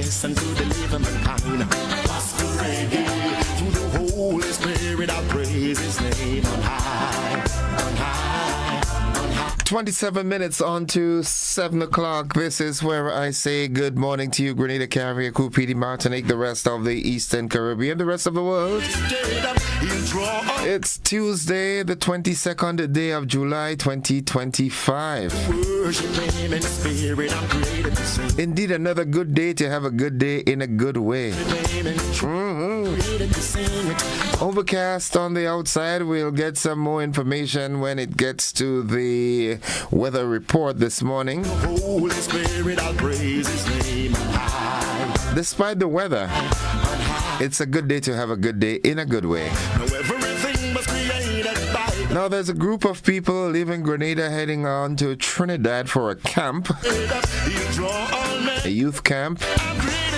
bless and to deliver mankind. Masquerade through the Holy Spirit, I praise His name on high, on high, on high. 27 minutes on to 7 o'clock. This is where I say good morning to you, Grenada, Caribbean, Cupidi, Martinique, the rest of the Eastern Caribbean, the rest of the world. It's Tuesday, the 22nd day of July, 2025. Indeed, another good day to have a good day in a good way. Overcast on the outside. We'll get some more information when it gets to the weather report this morning. Despite the weather, it's a good day to have a good day in a good way. Now there's a group of people leaving Grenada heading on to Trinidad for a camp, a youth camp.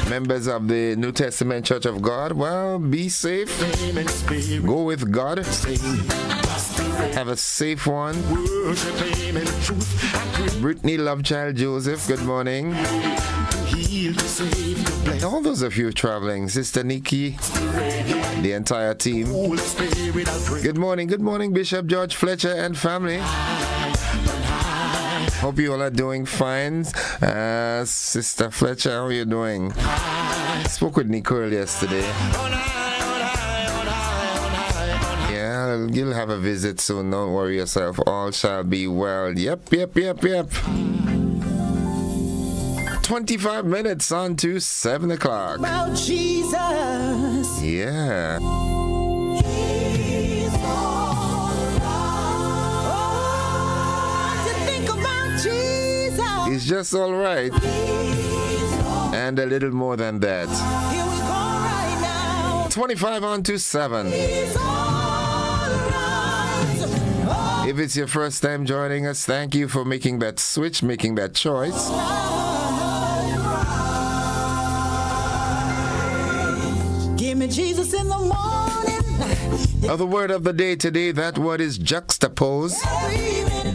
Members of the New Testament Church of God, well, be safe. Go with God. Have a safe one. Brittany Lovechild Joseph, good morning. All those of you traveling, Sister Nikki, the entire team. Good morning, Bishop George Fletcher and family. Hope you all are doing fine. Sister Fletcher, how are you doing? Spoke with Nicole yesterday. Yeah, you'll have a visit soon. Don't worry yourself. All shall be well. Yep. 25 minutes on to 7 o'clock. About Jesus. Yeah. He's just all right. And a little more than that. Here we go right now. 25 on to 7. If it's your first time joining us, thank you for making that switch, making that choice. Give me Jesus in the morning. The word of the day today, that word is juxtapose.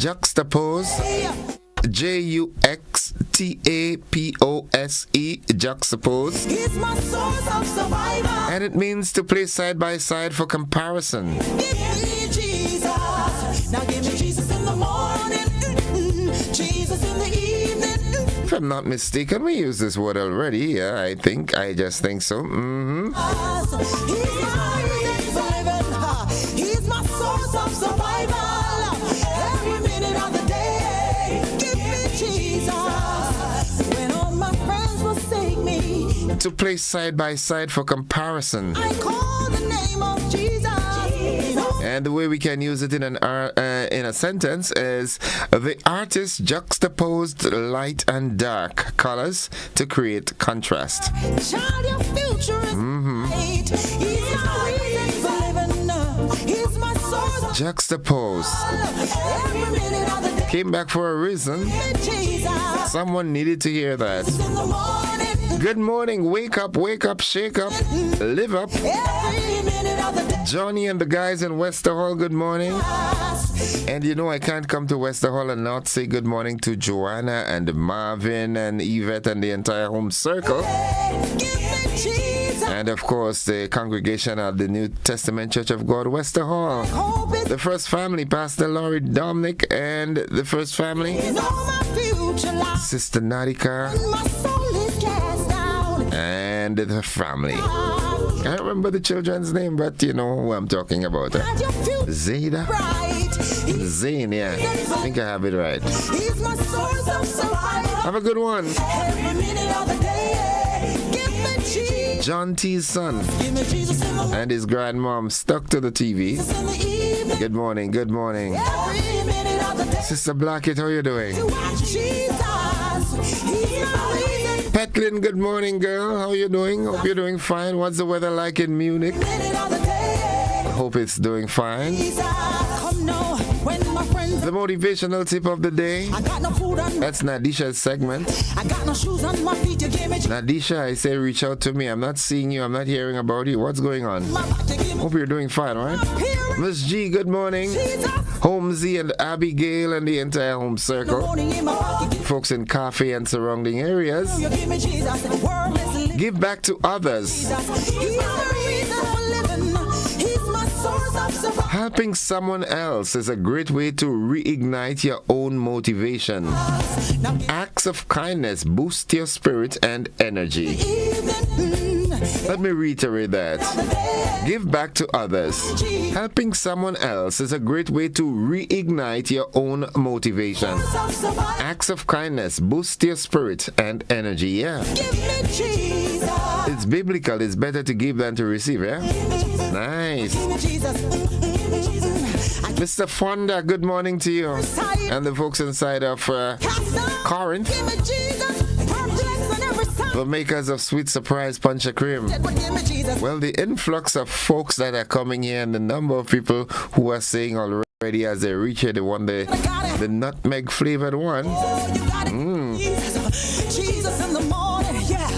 Juxtapose. Juxtapose, juxtapose. He's my source of survival. And it means to place side by side for comparison. Give me Jesus. Now give me Jesus in the morning. Jesus in the evening. If I'm not mistaken, we use this word already. Yeah, I just think so. He's my source of survival. Every minute of the day. Give me Jesus. When all my friends forsake me. To place side by side for comparison. I call the name of Jesus. And the way we can use it in a sentence is the artist juxtaposed light and dark colors to create contrast. Child, your future is bright. He's my reason for living. He's my source. Juxtapose. Every minute of the day. Came back for a reason. Jesus. Someone needed to hear that. In the morning. Good morning. Wake up, shake up, live up. Every minute of the day. Johnny and the guys in Wester Hall, good morning. And you know I can't come to Wester Hall and not say good morning to Joanna and Marvin and Yvette and the entire home circle. And of course the congregation of the New Testament Church of God, Wester Hall. The first family, Pastor Laurie Dominic and the first family, Sister Nadika and the family. I can't remember the children's name, but you know who I'm talking about. Zayda? Zane, yeah. I think I have it right. Have a good one. John T's son and his grandmom stuck to the TV. Good morning, good morning. Sister Blackett, how you doing? Petlin, good morning, girl. How you doing? Hope you're doing fine. What's the weather like in Munich? Hope it's doing fine. The motivational tip of the day. That's Nadisha's segment. Nadisha, I say reach out to me. I'm not seeing you. I'm not hearing about you. What's going on? Hope you're doing fine, right? Miss G, good morning. Holmesy and Abigail and the entire home circle. Folks in Coffee and surrounding areas. Give back to others. He's the reason for living. He's my source of survival. Helping someone else is a great way to reignite your own motivation. Acts of kindness boost your spirit and energy. Let me reiterate that. Give back to others. Helping someone else is a great way to reignite your own motivation. Acts of kindness boost your spirit and energy. Yeah. Give me Jesus. It's biblical. It's better to give than to receive. Yeah. Nice. Give me Jesus. Mr. Fonda, good morning to you. And the folks inside of Corinth, Give me Jesus. Perplex on every side. the makers of Sweet Surprise Punch of Cream. Give me Jesus. Well, the influx of folks that are coming here and the number of people who are saying already as they reach here, they want the nutmeg flavored one. Oh, you got it. Jesus. Jesus in the morning. Yeah.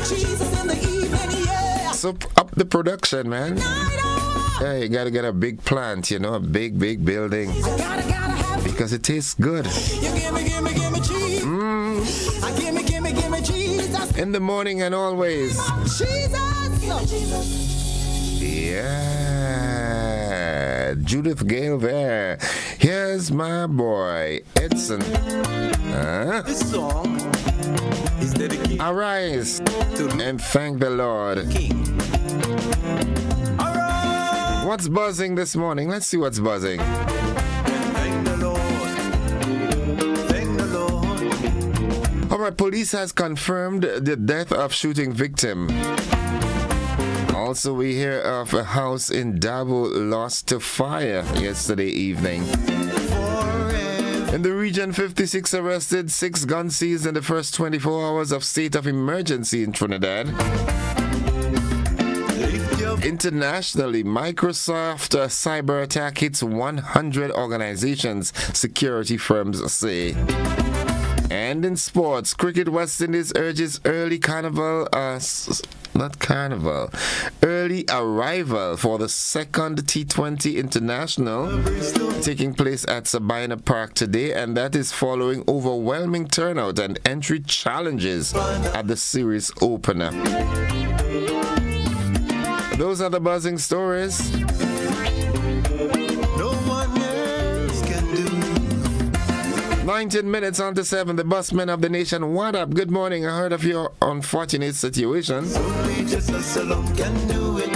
Jesus in the evening. Yeah. So up the production, man. Night on. Yeah, you gotta get a big plant, you know, a big building. Gotta have it. Because it tastes good. You give me Jesus. I give me Jesus. In the morning and always. Jesus. Yeah. Judith Gale there. Here's my boy, Edson. This song is dedicated Arise to and thank the Lord. King. Alright. What's buzzing this morning? Let's see what's buzzing. Thank the Lord. Thank the Lord. All right, police has confirmed the death of shooting victim. Also, we hear of a house in Dabo lost to fire yesterday evening. In the region, 56 arrested, 6 gun seized in the first 24 hours of state of emergency in Trinidad. Internationally, Microsoft cyber attack hits 100 organizations, security firms say. And in sports, Cricket West Indies urges early arrival for the second T20 International taking place at Sabina Park today, and that is following overwhelming turnout and entry challenges at the series opener. Those are the buzzing stories. No one else can do. 19 minutes on to 7, the busman of the nation. What up? Good morning. I heard of your unfortunate situation. Only Jesus alone can do it.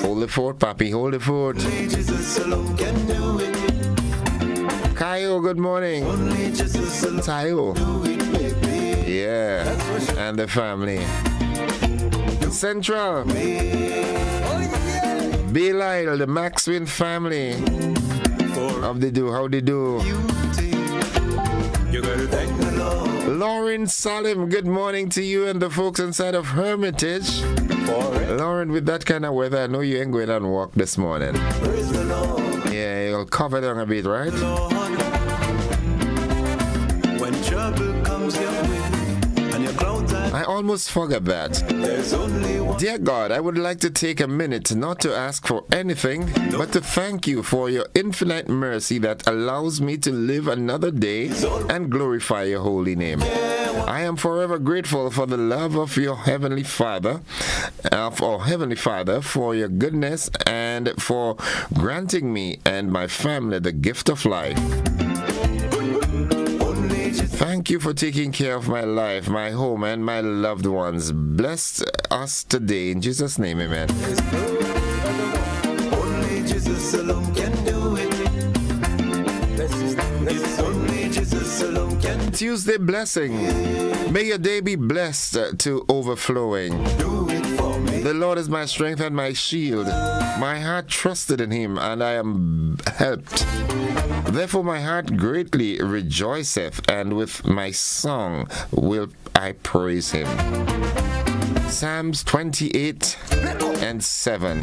Hold the fort, Papi. Hold the fort. Only Jesus alone can do it. Kayo, good morning. Only Jesus alone Tayo. can do it, baby. Yeah. And the family. Central. Belial, the Maxwin family. For How they do? How they do? beauty, you gotta thank the Lord. Lauren Salim, good morning to you and the folks inside of Hermitage. For it. Lauren, with that kind of weather, I know you ain't going on walk this morning. Praise the Lord. Yeah, you'll cover down a bit, right? Lord. When trouble comes your way and your clouds are, I almost forgot that. there's only one. Dear God, I would like to take a minute not to ask for anything, but to thank you for your infinite mercy that allows me to live another day and glorify your holy name. I am forever grateful for the love of your Heavenly Father, for your goodness and for granting me and my family the gift of life. Thank you for taking care of my life, my home, and my loved ones. Bless us today. In Jesus' name, amen. Only Jesus alone can do it. It's only Jesus alone can Tuesday blessing. May your day be blessed to overflowing. do it for me. The Lord is my strength and my shield. My heart trusted in him, and I am helped. Therefore my heart greatly rejoiceth, and with my song will I praise him. Psalms 28 and 7.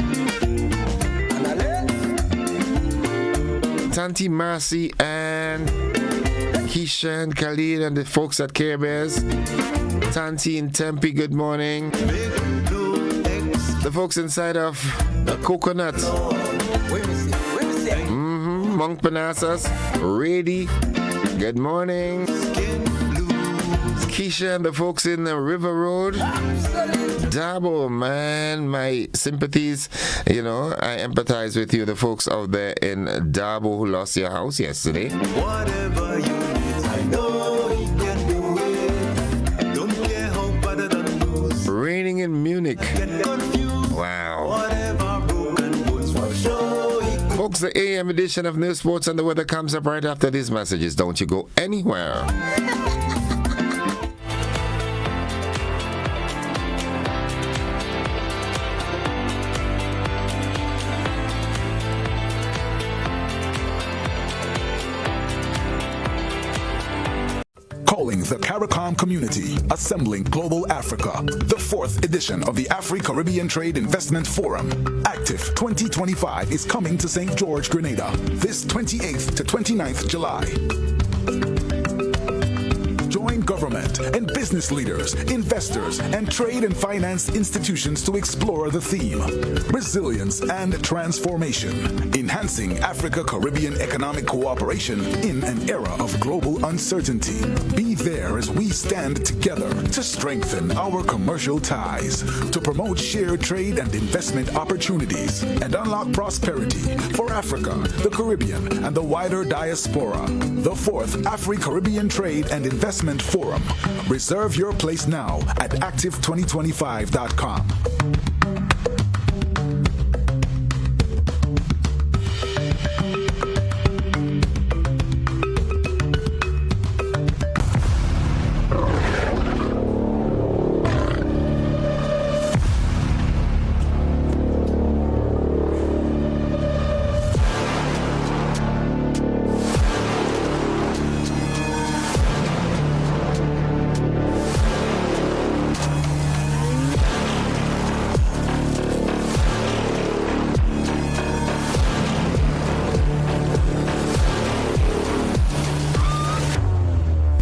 Tanti Marcy and Keisha and Khalid and the folks at Care Bears. Tanti in Tempe, good morning. The folks inside of Coconut. Monk Panasas, Ready. Good morning. Keisha and the folks in the River Road. Dabo, man, my sympathies. You know, I empathize with you, the folks out there in Dabo who lost your house yesterday. Whatever you need, I know he can do it. Don't care how bad I done lose. Raining in Munich. Get confused. Wow. Whatever broken bones for sure he can. Folks, the AM edition of News, Sports and the Weather comes up right after these messages. Don't you go anywhere. Calling the CARICOM community, assembling global Africa. The 4th edition of the Afri-Caribbean Trade Investment Forum, Active 2025, is coming to St. George, Grenada, this 28th to 29th July. Join government and business leaders, investors, and trade and finance institutions to explore the theme, resilience and transformation, enhancing Africa-Caribbean economic cooperation in an era of global uncertainty. Be there as we stand together to strengthen our commercial ties, to promote shared trade and investment opportunities, and unlock prosperity for Africa, the Caribbean, and the wider diaspora. The 4th Afri-Caribbean Trade and Investment Forum. Reserve your place now at active2025.com.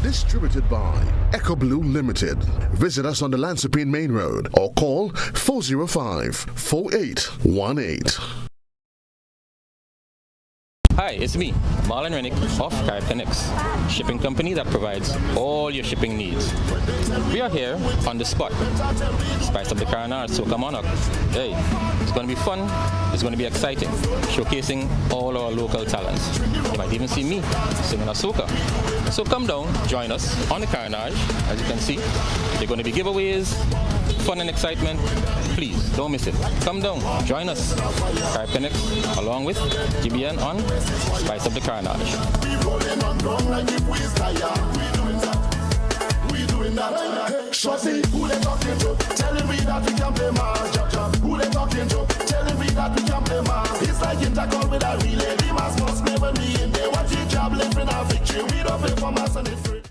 Distributed by Echo Blue Limited. Visit us on the Lansopine Main Road or call 405-4818. Hi, it's me, Marlon Rennick of Connects, shipping company that provides all your shipping needs. We are here on the spot. Spice up the Carnage, so come on up. Hey, it's going to be fun, it's going to be exciting, showcasing all our local talents. You might even see me singing a soca. So come down, join us on the Carnage. As you can see, there are going to be giveaways, fun and excitement. Please, don't miss it. Come down, join us. Connect along with GBN on Spice Up the Carnage. Shorty, who they talking to? Telling me that we can play man. Who they talking to? Telling me that we can play man. It's like intercall with a relay. We must play when we in there. What you job living our victory? We don't play for mass and it's free.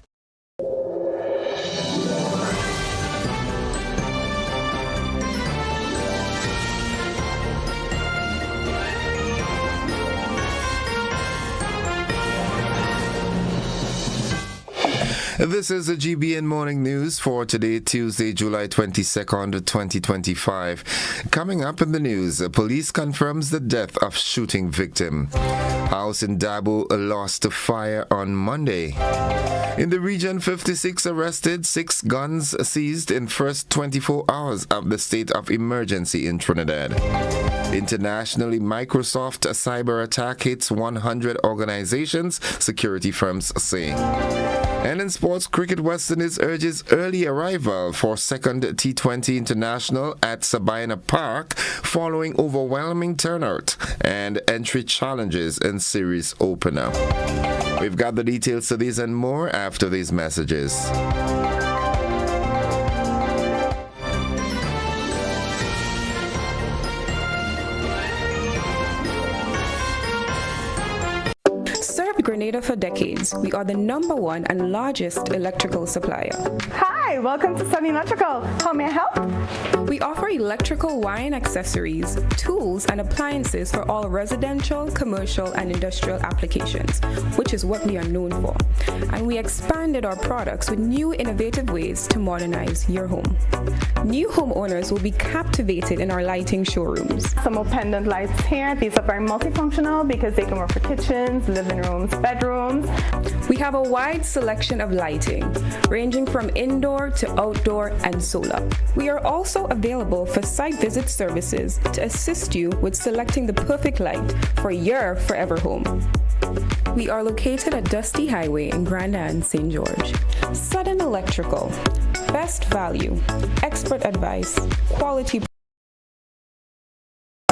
This is the GBN Morning News for today, Tuesday, July 22nd, 2025. Coming up in the news, police confirms the death of shooting victim. House in Dabo lost to fire on Monday. In the region, 56 arrested, 6 guns seized in first 24 hours of the state of emergency in Trinidad. Internationally, Microsoft cyber attack hits 100 organizations, security firms say. And in sports, Cricket West Indies urges early arrival for second T20 International at Sabina Park following overwhelming turnout and entry challenges in series opener. We've got the details to these and more after these messages. Grenada for decades. We are the #1 and largest electrical supplier. Hi, welcome to Sunny Electrical. How may I help? We offer electrical wire and accessories, tools, and appliances for all residential, commercial, and industrial applications, which is what we are known for. And we expanded our products with new innovative ways to modernize your home. New homeowners will be captivated in our lighting showrooms. Some pendant lights here. These are very multifunctional because they can work for kitchens, living rooms, bedrooms. We have a wide selection of lighting, ranging from indoor to outdoor and solar. We are also available for site visit services to assist you with selecting the perfect light for your forever home. We are located at Dusty Highway in Grenada and St. George. Sudden Electrical. Best value, expert advice, quality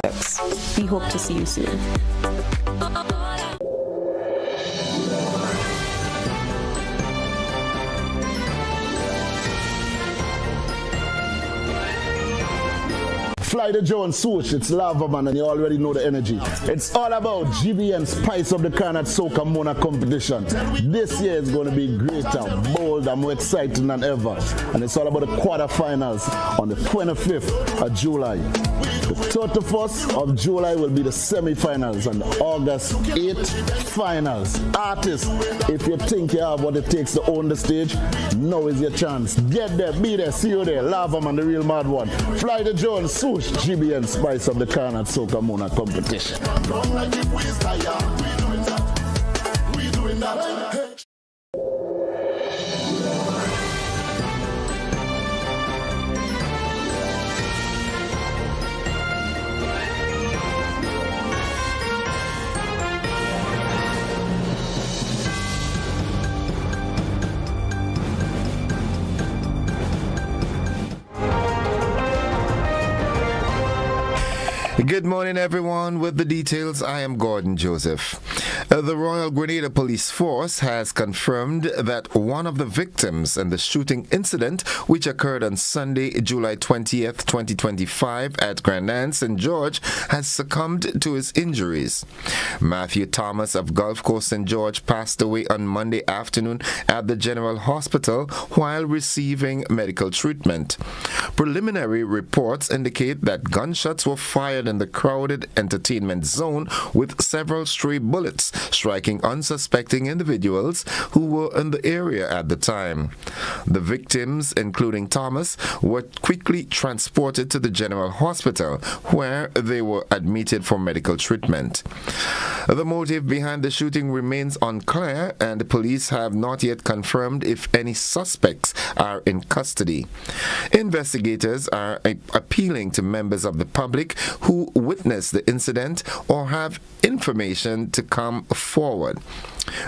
products. We hope to see you soon. Fly the Jones swoosh, it's Lava Man, and you already know the energy. It's all about GBN Spice of the Carnat Soca Mona competition. This year is going to be greater, bolder, more exciting than ever. And it's all about the quarterfinals on the 25th of July. The 31st of July will be the semi-finals, and the August 8th finals. Artists, if you think you have what it takes to own the stage, now is your chance. Get there, be there, see you there. Lava Man, the real mad one. Fly the Jones swoosh. GBN Spice of the Carnat Soca Mona competition. Good morning, everyone. With the details, I am Gordon Joseph. The Royal Grenada Police Force has confirmed that one of the victims in the shooting incident, which occurred on Sunday, July 20th, 2025 at Grenada and St. George, has succumbed to his injuries. Matthew Thomas of Gulf Coast St. George passed away on Monday afternoon at the General Hospital while receiving medical treatment. Preliminary reports indicate that gunshots were fired in the crowded entertainment zone, with several stray bullets striking unsuspecting individuals who were in the area at the time. The victims, including Thomas, were quickly transported to the General Hospital, where they were admitted for medical treatment. The motive behind the shooting remains unclear, and the police have not yet confirmed if any suspects are in custody. Investigators are appealing to members of the public who witnessed the incident or have information to come forward.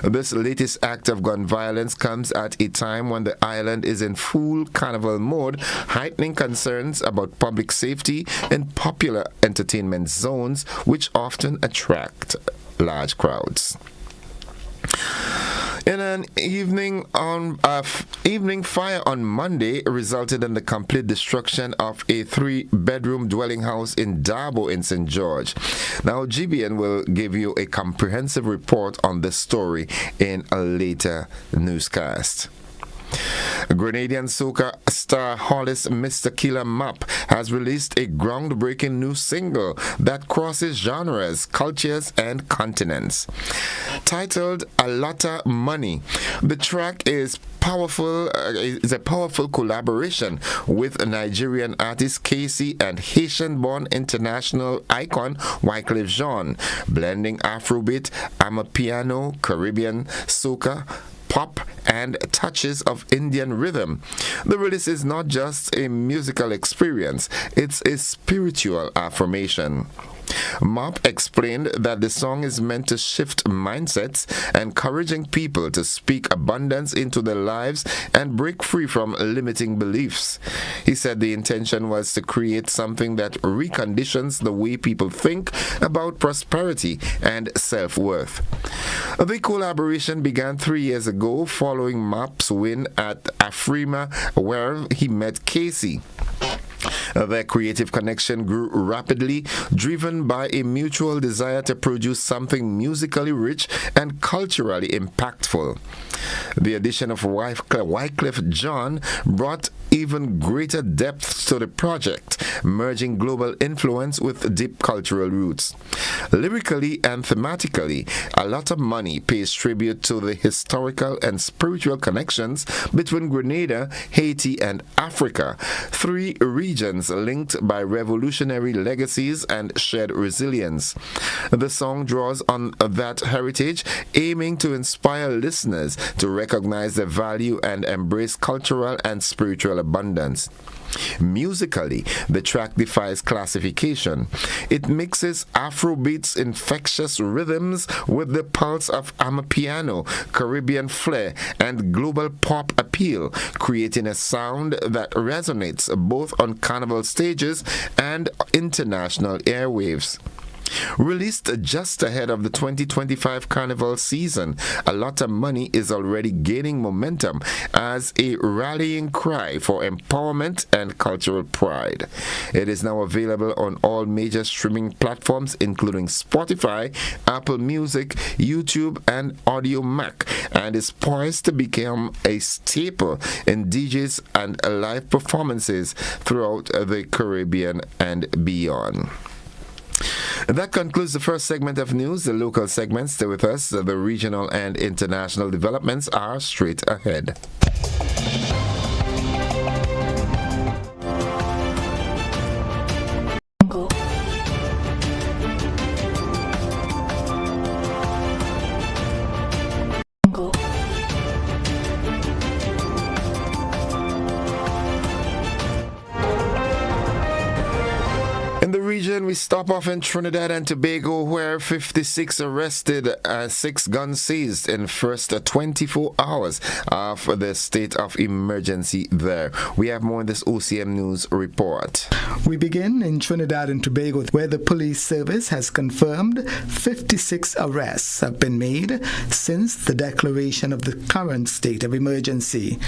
This latest act of gun violence comes at a time when the island is in full carnival mode, heightening concerns about public safety in popular entertainment zones, which often attract large crowds. In an evening fire on Monday resulted in the complete destruction of a 3-bedroom dwelling house in Dabo in St. George. Now, GBN will give you a comprehensive report on this story in a later newscast. Grenadian soca star Hollis Mr. Killer Map has released a groundbreaking new single that crosses genres, cultures, and continents. Titled A Lotta Money, the track is a powerful collaboration with Nigerian artist Casey and Haitian-born international icon Wycliffe Jean, blending Afrobeat, Amapiano, Caribbean soca, pop, and touches of Indian rhythm. The release is not just a musical experience, it's a spiritual affirmation. Mop explained that the song is meant to shift mindsets, encouraging people to speak abundance into their lives and break free from limiting beliefs. He said the intention was to create something that reconditions the way people think about prosperity and self-worth. The collaboration began 3 years ago following Mop's win at Afrima, where he met Casey. Their creative connection grew rapidly, driven by a mutual desire to produce something musically rich and culturally impactful. The addition of Wycliffe Jean brought even greater depth to the project, merging global influence with deep cultural roots. Lyrically and thematically, A Lot of Money pays tribute to the historical and spiritual connections between Grenada, Haiti, and Africa, three regions linked by revolutionary legacies and shared resilience. The song draws on that heritage, aiming to inspire listeners to recognize the value and embrace cultural and spiritual abundance. Musically, the track defies classification. It mixes Afrobeat's infectious rhythms with the pulse of Amapiano, Caribbean flair, and global pop appeal, creating a sound that resonates both on carnival stages and international airwaves. Released just ahead of the 2025 Carnival season, A Lot of Money is already gaining momentum as a rallying cry for empowerment and cultural pride. It is now available on all major streaming platforms including Spotify, Apple Music, YouTube, and Audio Mac, and is poised to become a staple in DJs and live performances throughout the Caribbean and beyond. That concludes the first segment of news. The local segments stay with us. The regional and international developments are straight ahead. We stop off in Trinidad and Tobago, where 56 arrested, 6 guns seized in first 24 hours of the state of emergency there. We have more in this OCM News report. We begin in Trinidad and Tobago, where the police service has confirmed 56 arrests have been made since the declaration of the current state of emergency.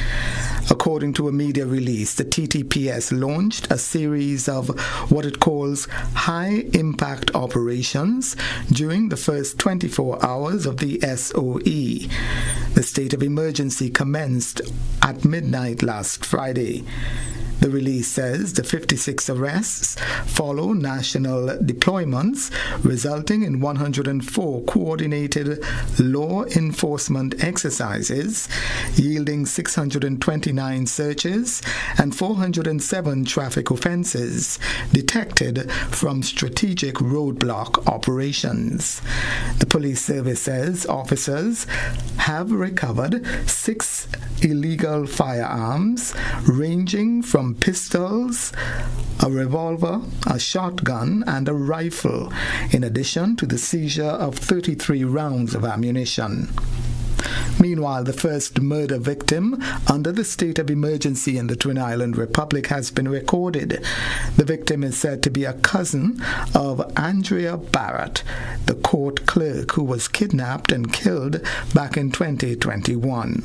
According to a media release, the TTPS launched a series of what it calls high-impact operations during the first 24 hours of the SOE. The state of emergency commenced at midnight last Friday. The release says the 56 arrests follow national deployments, resulting in 104 coordinated law enforcement exercises, yielding 629 searches and 407 traffic offenses detected from strategic roadblock operations. The police service says officers have recovered 6 illegal firearms ranging from pistols, a revolver, a shotgun, and a rifle, in addition to the seizure of 33 rounds of ammunition. Meanwhile, the first murder victim under the state of emergency in the Twin Island Republic has been recorded. The victim is said to be a cousin of Andrea Barrett, the court clerk who was kidnapped and killed back in 2021.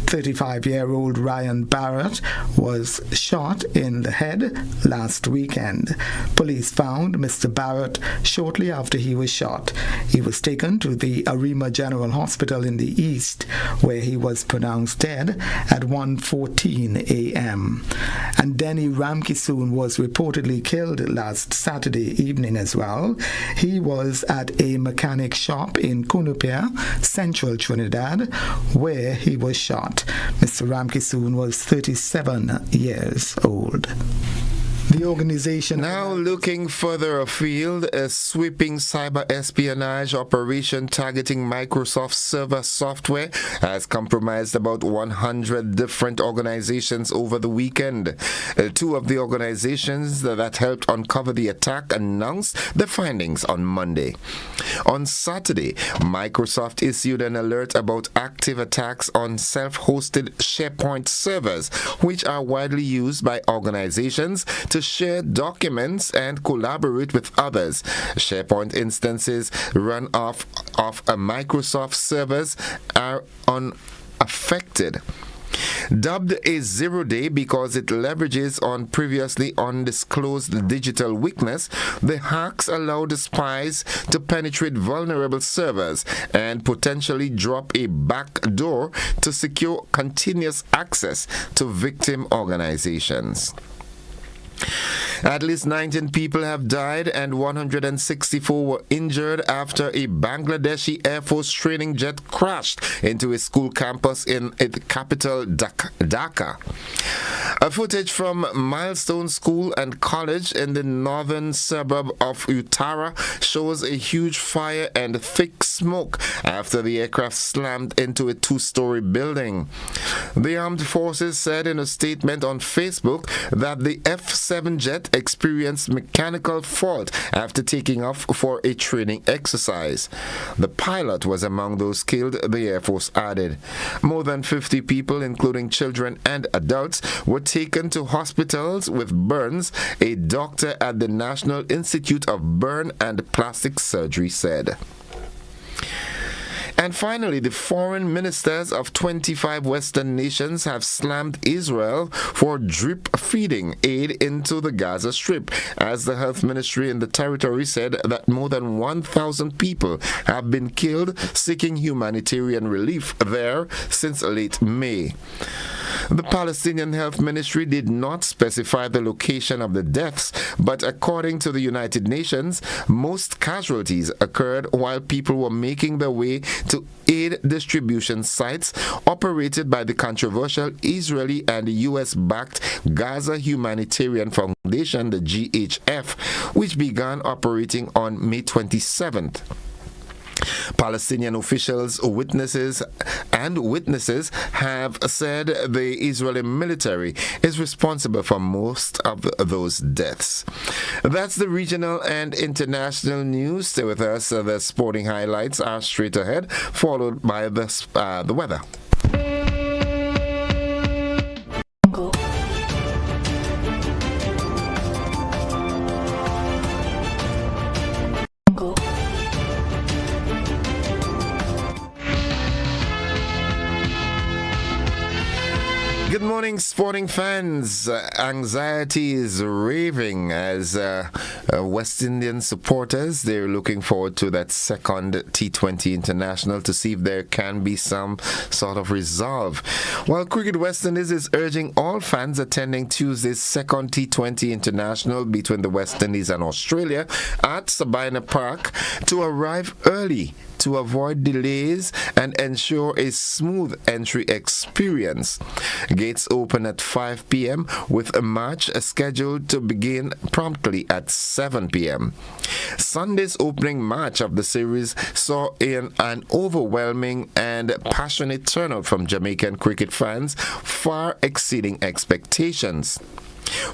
35-year-old Ryan Barrett was shot in the head last weekend. Police found Mr. Barrett shortly after he was shot. He was taken to the Arima General Hospital in the east, where he was pronounced dead at 1:14 a.m. And Denny Ramkisoon was reportedly killed last Saturday evening as well. He was at a mechanic shop in Cunupia, central Trinidad, where he was shot. Mr. Ramkisoon was 37 years old. The organization now looking further afield, a sweeping cyber espionage operation targeting Microsoft server software has compromised about 100 different organizations over the weekend. 2 of the organizations that helped uncover the attack announced the findings on Monday. On Saturday, Microsoft issued an alert about active attacks on self-hosted SharePoint servers, which are widely used by organizations to share documents and collaborate with others. SharePoint instances run off of a Microsoft servers are unaffected. Dubbed a zero day because it leverages on previously undisclosed digital weakness, the hacks allow the spies to penetrate vulnerable servers and potentially drop a backdoor to secure continuous access to victim organizations. At least 19 people have died and 164 were injured after a Bangladeshi Air Force training jet crashed into a school campus in its capital, Dhaka. A footage from Milestone School and College in the northern suburb of Uttara shows a huge fire and thick smoke after the aircraft slammed into a two-story building. The armed forces said in a statement on Facebook that the F-7 jet experienced mechanical fault after taking off for a training exercise. The pilot was among those killed, the Air Force added. More than 50 people, including children and adults, were taken to hospitals with burns, a doctor at the National Institute of Burn and Plastic Surgery said. And finally, the foreign ministers of 25 Western nations have slammed Israel for drip feeding aid into the Gaza Strip, as the health ministry in the territory said that more than 1,000 people have been killed seeking humanitarian relief there since late May. The Palestinian Health Ministry did not specify the location of the deaths, but according to the United Nations, most casualties occurred while people were making their way to aid distribution sites operated by the controversial Israeli and US-backed Gaza Humanitarian Foundation, the GHF, which began operating on May 27th. Palestinian officials, witnesses have said the Israeli military is responsible for most of those deaths. That's the regional and international news. Stay with us. The sporting highlights are straight ahead, followed by the weather. Good morning, sporting fans. Anxiety is raving as West Indian supporters, they're looking forward to that second T20 International to see if there can be some sort of resolve. While Cricket West Indies is urging all fans attending Tuesday's second T20 International between the West Indies and Australia at Sabina Park to arrive early to avoid delays and ensure a smooth entry experience. Gates open at 5 p.m. with a match scheduled to begin promptly at 7 p.m. Sunday's opening match of the series saw an overwhelming and passionate turnout from Jamaican cricket fans, far exceeding expectations.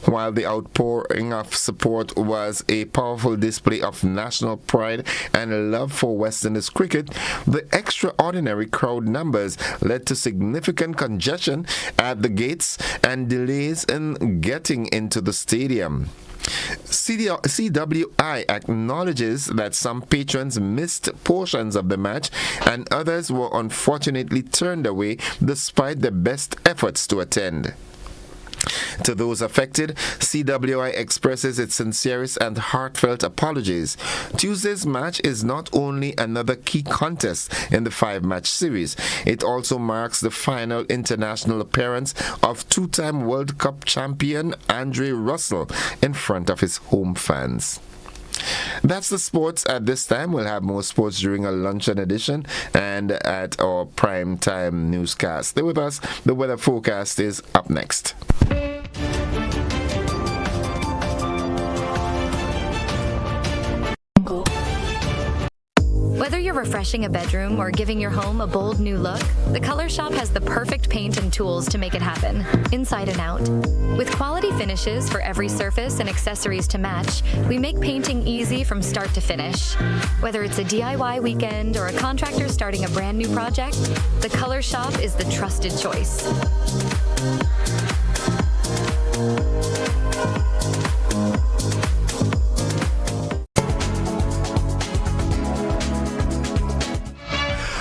While the outpouring of support was a powerful display of national pride and love for West Indies cricket, the extraordinary crowd numbers led to significant congestion at the gates and delays in getting into the stadium. CWI acknowledges that some patrons missed portions of the match and others were unfortunately turned away despite their best efforts to attend. To those affected, CWI expresses its sincerest and heartfelt apologies. Tuesday's match is not only another key contest in the 5-match series, it also marks the final international appearance of two-time World Cup champion Andre Russell in front of his home fans. That's the sports at this time. We'll have more sports during our luncheon edition and at our prime time newscast. Stay with us. The weather forecast is up next. Whether you're refreshing a bedroom or giving your home a bold new look, the Color Shop has the perfect paint and tools to make it happen, inside and out. With quality finishes for every surface and accessories to match, we make painting easy from start to finish. Whether it's a DIY weekend or a contractor starting a brand new project, the Color Shop is the trusted choice.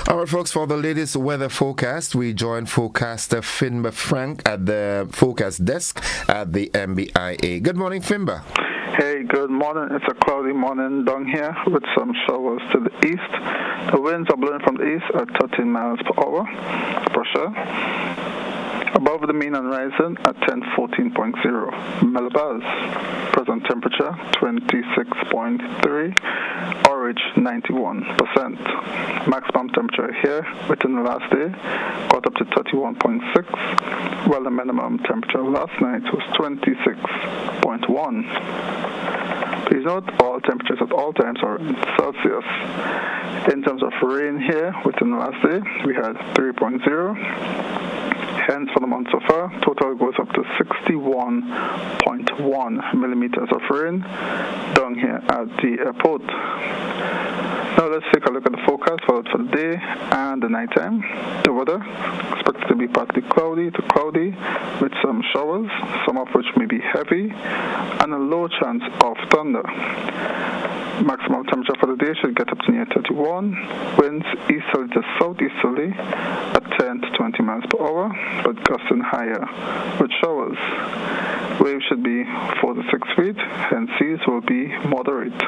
All All right, folks, for the latest weather forecast, we join forecaster Finba Frank at the forecast desk at the MBIA. Good morning, Finba. Hey, good morning. It's a cloudy morning down here with some showers to the east. The winds are blowing from the east at 13 miles per hour. Pressure above the mean and rising at 1014.0 millibars. Present temperature 26.3. Orange 91%. Maximum temperature here within the last day got up to 31.6, while the minimum temperature last night was 26.1. Please note all temperatures at all times are in Celsius. In terms of rain here within the last day, we had 3.0. Hence, for the month so far, total goes up to 61.1 millimeters of rain down here at the airport. Now let's take a look at the forecast for the day and the nighttime. The weather expected to be partly cloudy to cloudy with some showers, some of which may be heavy, and a low chance of thunder. Maximum temperature for the day should get up to near 31. Winds easterly to southeasterly at 10 to 20 miles per hour, but gusting higher with showers. Waves should be 4 to 6 feet, and seas will be moderate.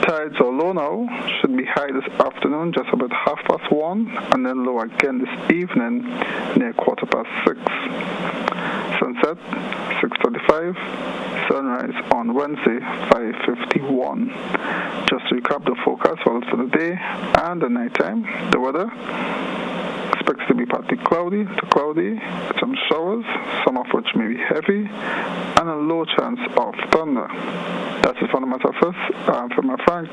Tides are low now, should be high this afternoon, just about 1:30, and then low again this evening near 6:15. Sunset 6:35. Sunrise on Wednesday 5:51. Just to recap the forecast for the day and the nighttime. The weather expected to be partly cloudy to cloudy with some showers, some of which may be heavy, and a low chance of thunder. That's it from myself. I'm from my Frank.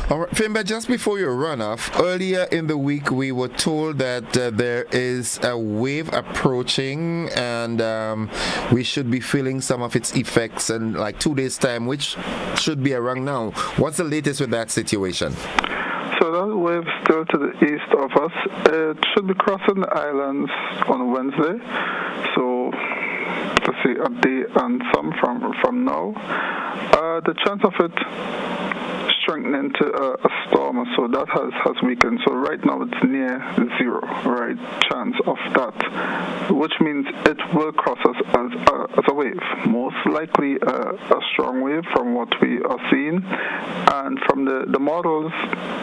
All right, Finba, just before you run off, earlier in the week we were told that there is a wave approaching and we should be feeling some of its effects in like 2 days' time, which should be around now. What's the latest with that situation? So that wave still to the east of us. It should be crossing the islands on Wednesday. So let's see, a day and some from now. The chance of it strengthening to a storm, so that has weakened. So right now it's near zero, right, chance of that, which means it will cross us as a wave, most likely a strong wave from what we are seeing, and from the models,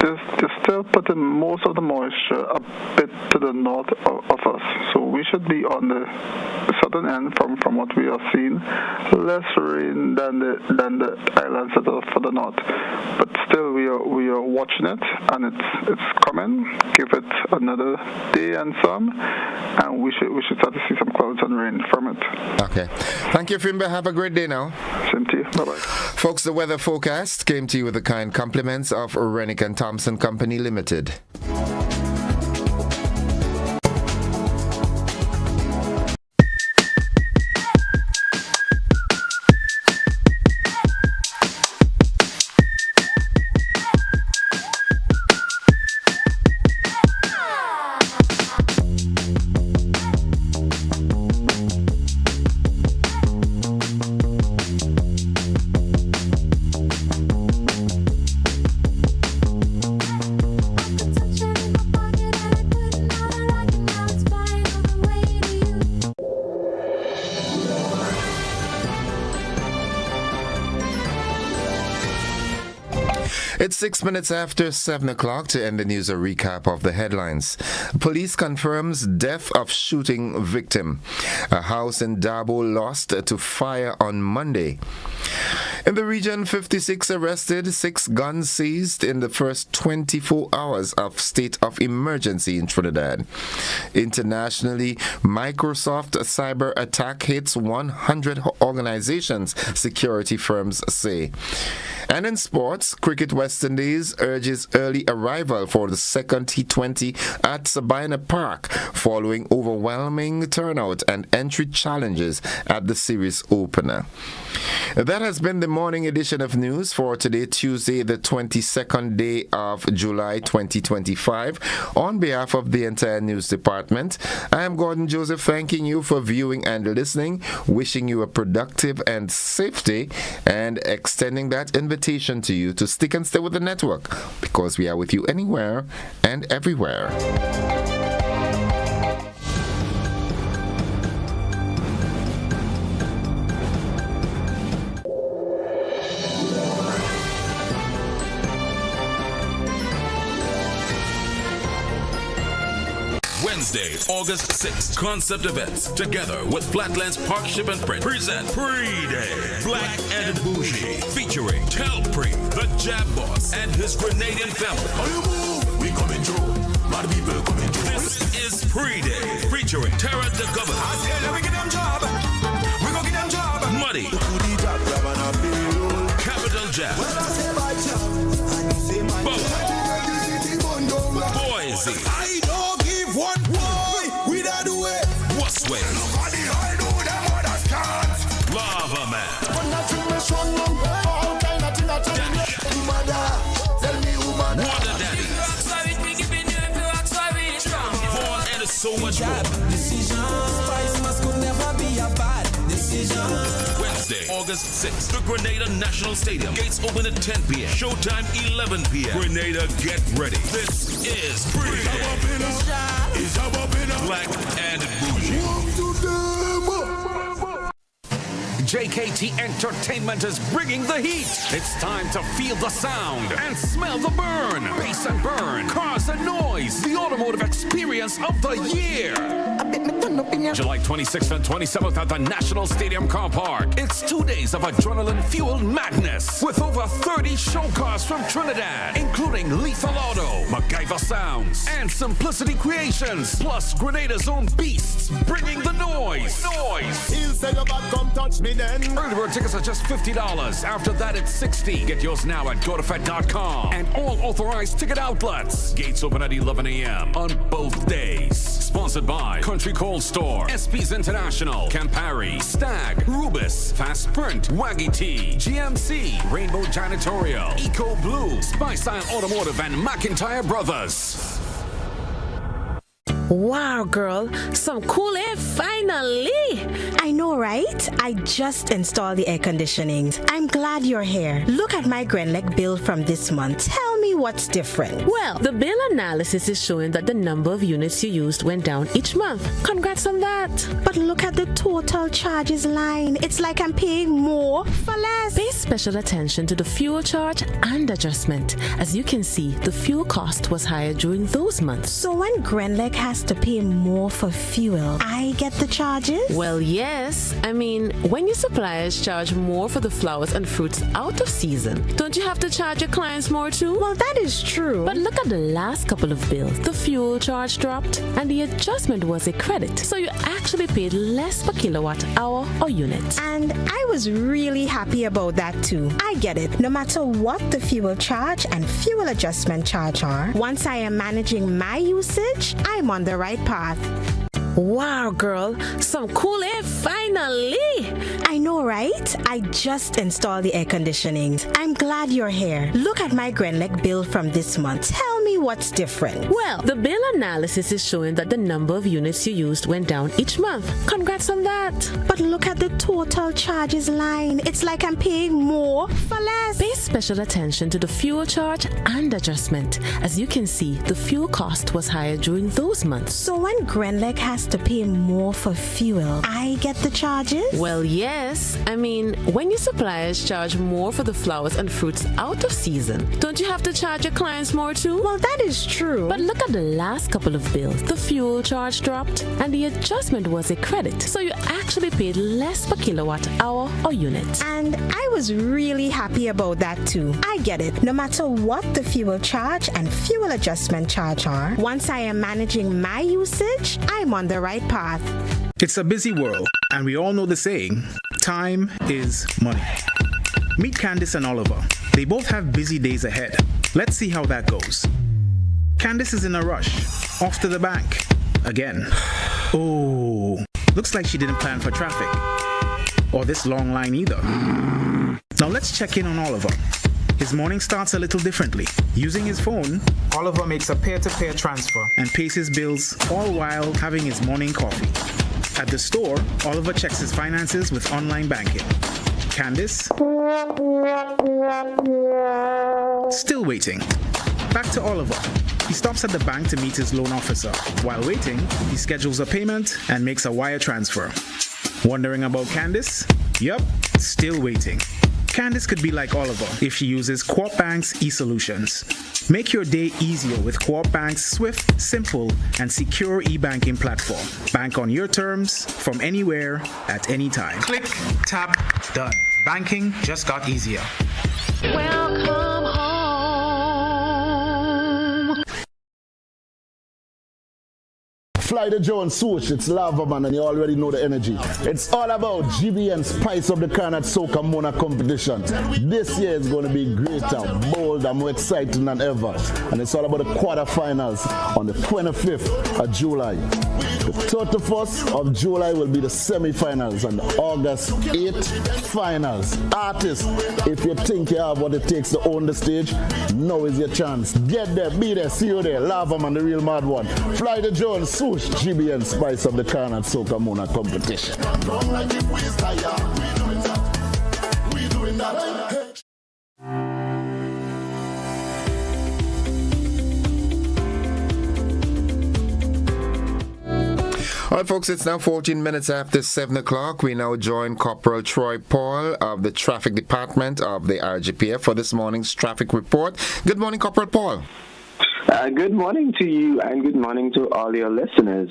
they're still putting most of the moisture a bit to the north of us, so we should be on the southern end from what we are seeing, less rain than the islands that are further north, but still we are watching it, and it's coming. Give it another day and some, and we should start to see some clouds and rain from it. Okay, thank you, Finba. Have a great day now. Same to you. Bye bye. Folks, the weather forecast came to you with the kind compliments of Rennick and Thompson Company Limited. It's 6 minutes after 7 o'clock to end the news, a recap of the headlines. Police confirms death of shooting victim. A house in Dabo lost to fire on Monday. In the region, 56 arrested, 6 guns seized in the first 24 hours of state of emergency in Trinidad. Internationally, Microsoft cyber attack hits 100 organizations, security firms say. And in sports, Cricket West Indies urges early arrival for the second T20 at Sabina Park following overwhelming turnout and entry challenges at the series opener. That has been the morning edition of news for today, Tuesday, the 22nd day of July 2025. On behalf of the entire news department, I am Gordon Joseph, thanking you for viewing and listening, wishing you a productive and safe day, and extending that invitation to you to stick and stay with the network, because we are with you anywhere and everywhere. Wednesday, August 6th, Concept Events, together with Flatlands Park Ship and Print, present Pre-Day, Black and Bougie, featuring Telpre, the Jab Boss, and his Grenadian family. We coming through, lot of people coming through. This is Pre-Day, featuring Tara the Governor. I said, we get them job, we go get them job. Muddy, Capital Jab, Boise. I don't give one boy, we don't do it. What's way? Nobody I know them others can't. Lava Man. Water Daddy. Vaughn and so much more. Wednesday, August 6th, the Grenada National Stadium. Gates open at 10 p.m. Showtime 11 p.m. Grenada, get ready. This is Pre-Day. Black and Bougie. JKT Entertainment is bringing the heat. It's time to feel the sound and smell the burn. Bass and burn, cars and noise. The automotive experience of the year. July 26th and 27th at the National Stadium Car Park. It's 2 days of adrenaline-fueled madness with over 30 show cars from Trinidad, including Lethal Auto, MacGyver Sounds, and Simplicity Creations, plus Grenada's own beasts bringing the noise. He'll say your back, come touch me then. Early bird tickets are just $50. After that, it's $60. Get yours now at GoToFed.com and all authorized ticket outlets. Gates open at 11 a.m. on both days. Sponsored by Country Cold Store, SP's International, Campari, Stag, Rubis, Fast Print, Waggy Tea, GMC, Rainbow Janitorial, Eco Blue, Spice Style Automotive, and McIntyre Brothers. Wow, girl, some cool air finally. I know, right? I just installed the air conditioning. I'm glad you're here. Look at my Grenlec bill from this month. Tell me what's different. Well, the bill analysis is showing that the number of units you used went down each month. Congrats on that. But look at the total charges line. It's like I'm paying more for less. Pay special attention to the fuel charge and adjustment. As you can see, the fuel cost was higher during those months. So when Grenlec has to pay more for fuel, I get the charges? Well, yes. I mean, when your suppliers charge more for the flowers and fruits out of season, don't you have to charge your clients more too? Well, that is true. But look at the last couple of bills. The fuel charge dropped and the adjustment was a credit. So you actually paid less per kilowatt hour or unit. And I was really happy about that too. I get it. No matter what the fuel charge and fuel adjustment charge are, once I am managing my usage, I'm on the right path. Wow, girl, some cool air finally. I know, right? I just installed the air conditioning. I'm glad you're here. Look at my Grenlec bill from this month. Tell me what's different. Well, the bill analysis is showing that the number of units you used went down each month. Congrats on that. But look at the total charges line. It's like I'm paying more for less. Pay special attention to the fuel charge and adjustment. As you can see, the fuel cost was higher during those months. So when Grenlec has to pay more for fuel, I get the charges? Well, yes. I mean, when your suppliers charge more for the flowers and fruits out of season, don't you have to charge your clients more too? Well, that is true. But look at the last couple of bills. The fuel charge dropped and the adjustment was a credit. So you actually paid less per kilowatt hour or unit. And I was really happy about that too. I get it. No matter what the fuel charge and fuel adjustment charge are, once I am managing my usage, I'm on the right path. It's a busy world, and we all know the saying, time is money. Meet Candice and Oliver. They both have busy days ahead. Let's see how that goes. Candice is in a rush, off to the bank. Again. Oh, looks like she didn't plan for traffic. Or this long line either. let's check in on Oliver. His morning starts a little differently. Using his phone, Oliver makes a peer-to-peer transfer and pays his bills, all while having his morning coffee. At the store, Oliver checks his finances with online banking. Candice? Still waiting. Back to Oliver. He stops at the bank to meet his loan officer. While waiting, he schedules a payment and makes a wire transfer. Wondering about Candice? Yup, still waiting. Candice could be like Oliver if she uses Co-op Bank's e-solutions. Make your day easier with Co-op Bank's swift, simple, and secure e-banking platform. Bank on your terms, from anywhere, at any time. Click, tap, done. Banking just got easier. Welcome home. Fly the Jones swoosh, it's Lava Man, and you already know the energy. It's all about GBN Spice of the Carnat Soca Mona competition. This year is going to be greater, bold, and more exciting than ever. And it's all about the quarterfinals on the 25th of July. The 31st of July will be the semi-finals, and the August 8th finals. Artists, if you think you have what it takes to own the stage, now is your chance. Get there, be there, see you there. Lava Man, the real mad one. Fly the Jones swoosh, GBN Spice of the Carnat Soca Mona competition. All right, folks, it's now 14 minutes after 7 o'clock. We now join Corporal Troy Paul of the Traffic Department of the RGPF for this morning's traffic report. Good morning, Corporal Paul. Good morning to you and good morning to all your listeners.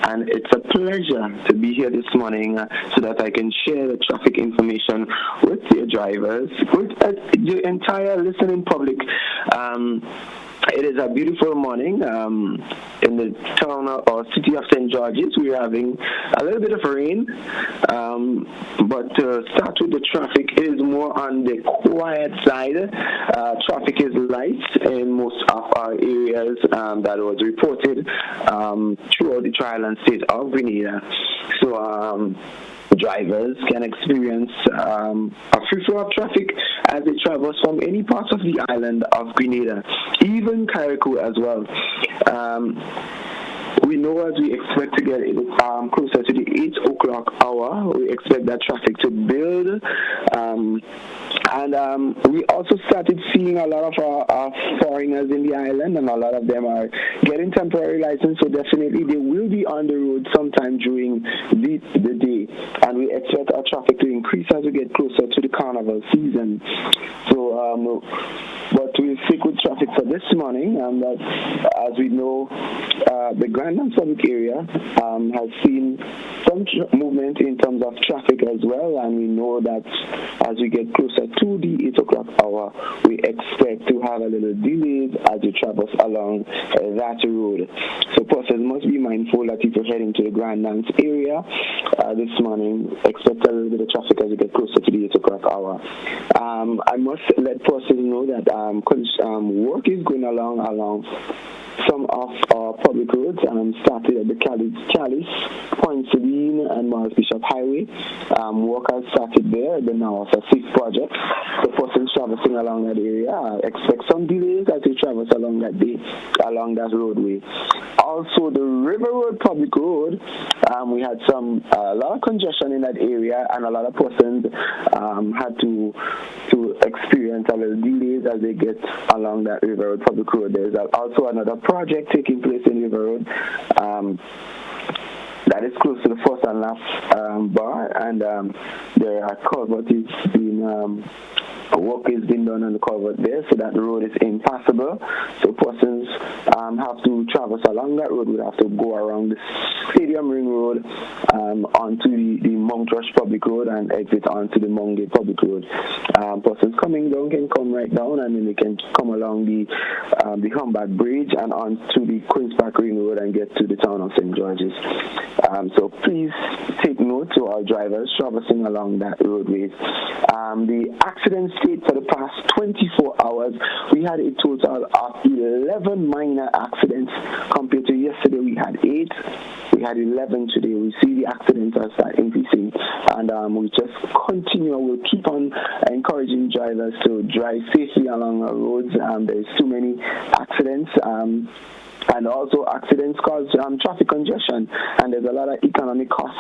And it's a pleasure to be here this morning so that I can share the traffic information with your drivers, with the entire listening public. It is a beautiful morning in the town or city of St. George's. We're having a little bit of rain, but to start with the traffic, it is more on the quiet side. Traffic is light in most of our areas that was reported throughout the tri-island state of Grenada. So drivers can experience a free flow of traffic as they traverse from any part of the island of Grenada, even Carriacou as well. We know as we expect to get closer to the 8 o'clock hour, we expect that traffic to build. And we also started seeing a lot of our foreigners in the island, and a lot of them are getting temporary license, so definitely they will be on the road sometime during the day. And we expect our traffic to increase as we get closer to the carnival season. So, but we'll stick with traffic for this morning, and as we know, the Grand Public area has seen some movement in terms of traffic as well, and we know that as we get closer to the 8 o'clock hour, we expect to have a little delays as we traverse along that road. So persons must be mindful that if you're heading to the Grand Nance area this morning, expect a little bit of traffic as we get closer to the 8 o'clock hour. I must let persons know that work is going along some of our public roads, started at the Calice, Point Sabine, and Morris Bishop Highway. Work has started there, the now a 6th project. The persons traversing along that area expect some delays as they traverse along that roadway. Also, the River Road Public Road, we had a lot of congestion in that area, and a lot of persons had to experience a little delays as they get along that River Road Public Road. There's also another project taking place in River Road that is close to the first and last bar, and there are culvert is being work is being done on the culvert there, so that the road is impassable. So persons have to traverse along that road. We have to go around the Stadium Ring Road onto the Mount Rush Public Road and exit onto the Mongate Public Road. Persons coming down can come right down, and then they can come along the Humbat Bridge and onto the Queen's Park Ring Road and get to the town of St. George's. So please take note to our drivers traversing along that roadway. The accident state for the past 24 hours, we had a total of 11 11 minor accidents compared to yesterday. We had 8. We had 11 today. We see the accidents are start increasing, and we just continue. We'll keep on encouraging drivers to drive safely along our roads. There's too many accidents. And also accidents cause traffic congestion, and there's a lot of economic costs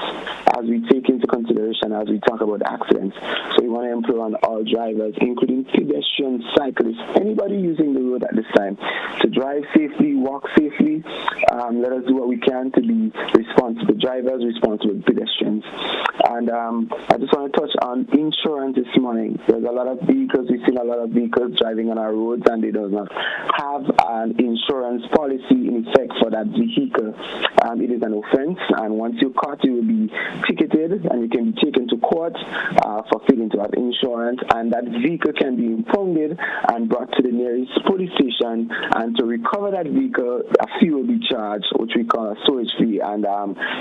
as we take into consideration as we talk about accidents. So we want to improve on all drivers, including pedestrians, cyclists, anybody using the road at this time, to drive safely, walk safely. Let us do what we can to be responsible drivers, responsible pedestrians. And I just want to touch on insurance this morning. There's a lot of vehicles, we've seen a lot of vehicles driving on our roads, and they do not have an insurance policy in effect for that vehicle. It is an offense, and once you're caught, you will be ticketed, and you can be taken to court for failing to have insurance, and that vehicle can be impounded and brought to the nearest police station, and to recover that vehicle, a fee will be charged, which we call a storage fee, and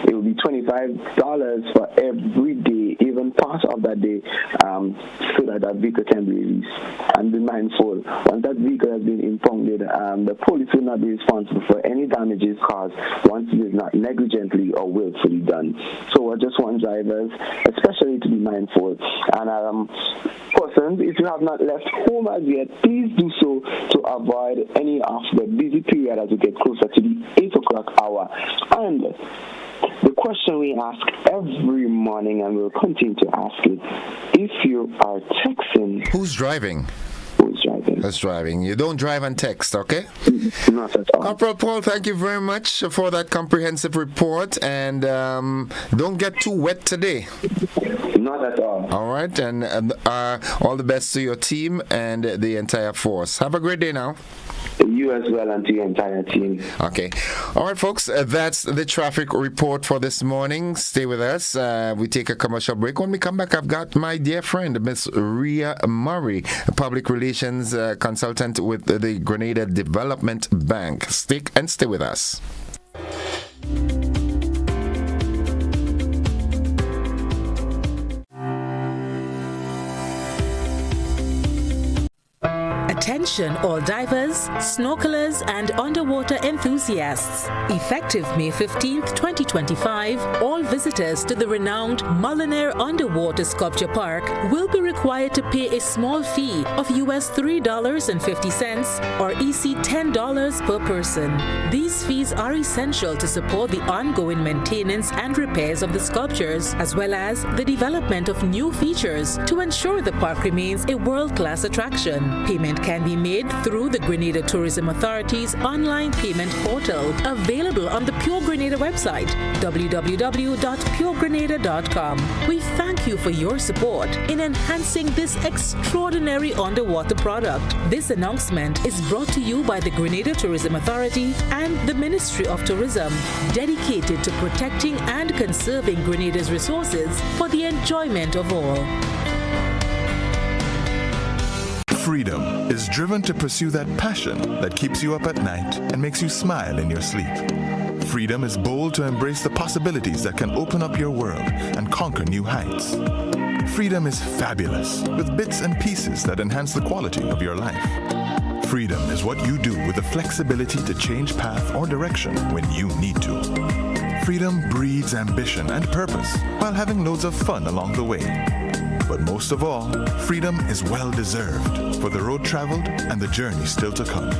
it will be $25 for every day, even part of that day, so that that vehicle can be released. And be mindful, once that vehicle has been impounded, the police will not be responsible for any damages caused once it is not negligently or willfully done. So I just want drivers especially to be mindful. And persons, if you have not left home as yet, please do so to avoid any of the busy period as we get closer to the 8 o'clock hour. And the question we ask every morning, and we'll continue to ask it, if you are texting... Who's driving? That's driving. You don't drive and text, okay? Not at all. Corporal Paul, thank you very much for that comprehensive report, and don't get too wet today. Not at all. All right, and all the best to your team and the entire force. Have a great day now. You as well, and to your entire team. Okay. All right, folks, that's the traffic report for this morning. Stay with us. We take a commercial break. When we come back, I've got my dear friend, Miss Rhea Murray, a public relations consultant with the Grenada Development Bank. Stay with us. Attention all divers, snorkelers and underwater enthusiasts. Effective May 15th, 2025, all visitors to the renowned Mullinair Underwater Sculpture Park will be required to pay a small fee of US $3.50 or EC $10 per person. These fees are essential to support the ongoing maintenance and repairs of the sculptures, as well as the development of new features to ensure the park remains a world-class attraction. Payment can be made through the Grenada Tourism Authority's online payment portal, available on the Pure Grenada website, www.puregrenada.com. We thank you for your support in enhancing this extraordinary underwater product. This announcement is brought to you by the Grenada Tourism Authority and the Ministry of Tourism, dedicated to protecting and conserving Grenada's resources for the enjoyment of all. Freedom is driven to pursue that passion that keeps you up at night and makes you smile in your sleep. Freedom is bold to embrace the possibilities that can open up your world and conquer new heights. Freedom is fabulous, with bits and pieces that enhance the quality of your life. Freedom is what you do with the flexibility to change path or direction when you need to. Freedom breeds ambition and purpose while having loads of fun along the way. But most of all, freedom is well-deserved for the road traveled and the journey still to come.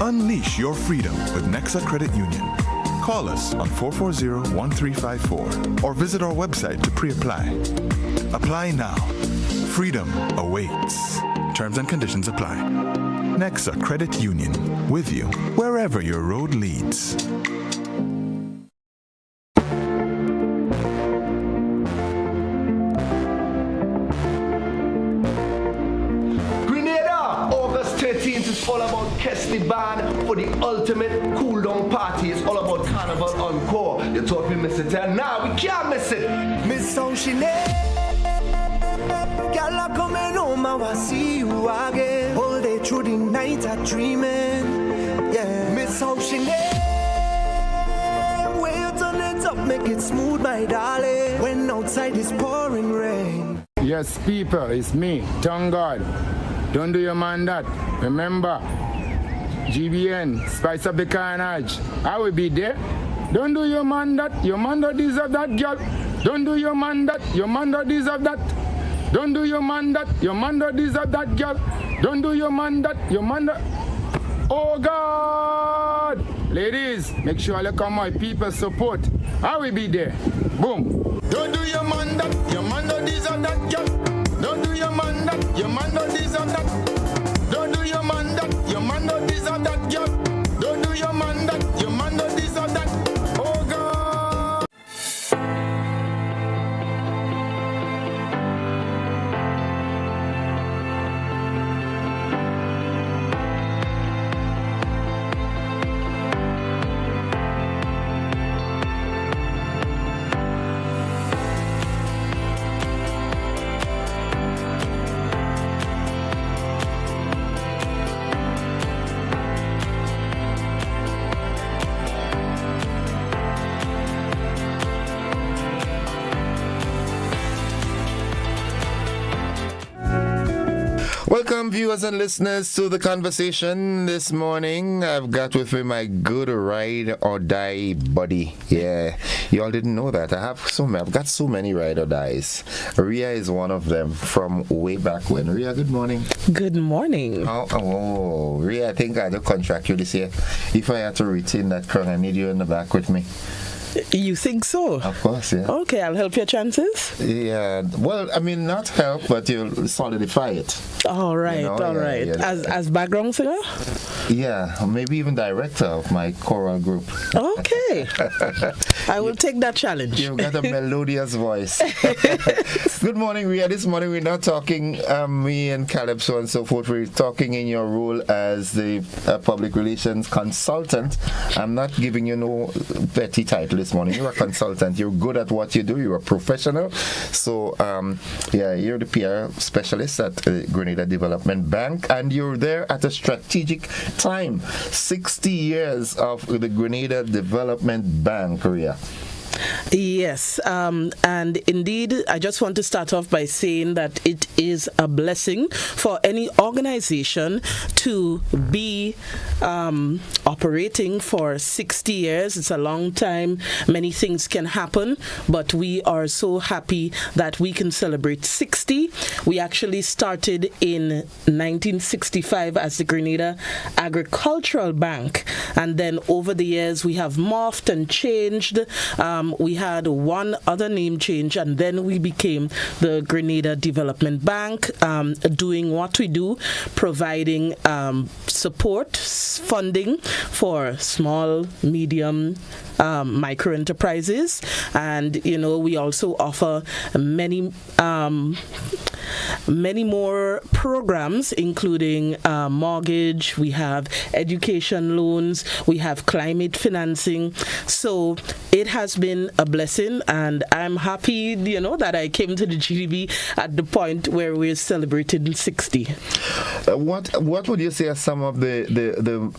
Unleash your freedom with Nexa Credit Union. Call us on 440-1354 or visit our website to pre-apply. Apply now. Freedom awaits. Terms and conditions apply. Nexa Credit Union, with you wherever your road leads. All about Kesley Band for the ultimate cool down party. It's all about Carnival Encore. You thought we missed it, and now we can't miss it. Miss Oceanet, girl, I'm coming home, I will see you again. All day through the night, I'm dreaming. Yeah, Miss Oceanet, way you turn it up, make it smooth, my darling. When outside is pouring rain. Yes, people, it's me, Tongue God. Don't do your man that. Remember, GBN, Spice Up the Carnage. I will be there. Don't do your man that. Your man don't deserve that, girl. Don't do your man that. Your man don't deserve that. Don't do your man that. Your man don't deserve that, girl. Don't do your man that. Your man don't. Oh God! Ladies, make sure you come my people support. I will be there. Boom. Don't do your man that. Your man don't deserve that, girl. Don't do your man that. Your man don't deserve that. Don't do your man that. Your man don't deserve that, girl. Don't do your man that. Your man don't deserve that. Oh God! Welcome, viewers and listeners, to the conversation this morning. I've got with me my good ride or die buddy. Yeah, you all didn't know that. I've got so many ride or dies. Ria is one of them from way back when. Ria, good morning. Good morning. Oh, Ria, I think I had to contract you this year. If I had to retain that crown, I need you in the back with me. You think so? Of course, yeah. Okay, I'll help your chances. Yeah, well, I mean, not help, but you'll solidify it. All right, you know, all right. Yeah. As background singer? Yeah, maybe even director of my choral group. Okay. I will take that challenge. You've got a melodious voice. Good morning, Ria. This morning we're not talking, me and Caleb, so on and so forth. We're talking in your role as the public relations consultant. I'm not giving you no petty title this morning. You're a consultant. You're good at what you do. You're a professional. So, you're the PR specialist at Grenada Development Bank, and you're there at a strategic time. 60 years of the Grenada Development Bank, Ria. Yes, and indeed, I just want to start off by saying that it is a blessing for any organization to be operating for 60 years. It's a long time. Many things can happen, but we are so happy that we can celebrate 60. We actually started in 1965 as the Grenada Agricultural Bank, and then over the years we have morphed and changed. We had one other name change, and then we became the Grenada Development Bank, doing what we do, providing support, funding for small, medium, micro enterprises, and we also offer many more programs, including mortgage. We have education loans. We have climate financing. So it has been a blessing, and I'm happy, that I came to the GDB at the point where we're celebrating 60. What would you say are some of the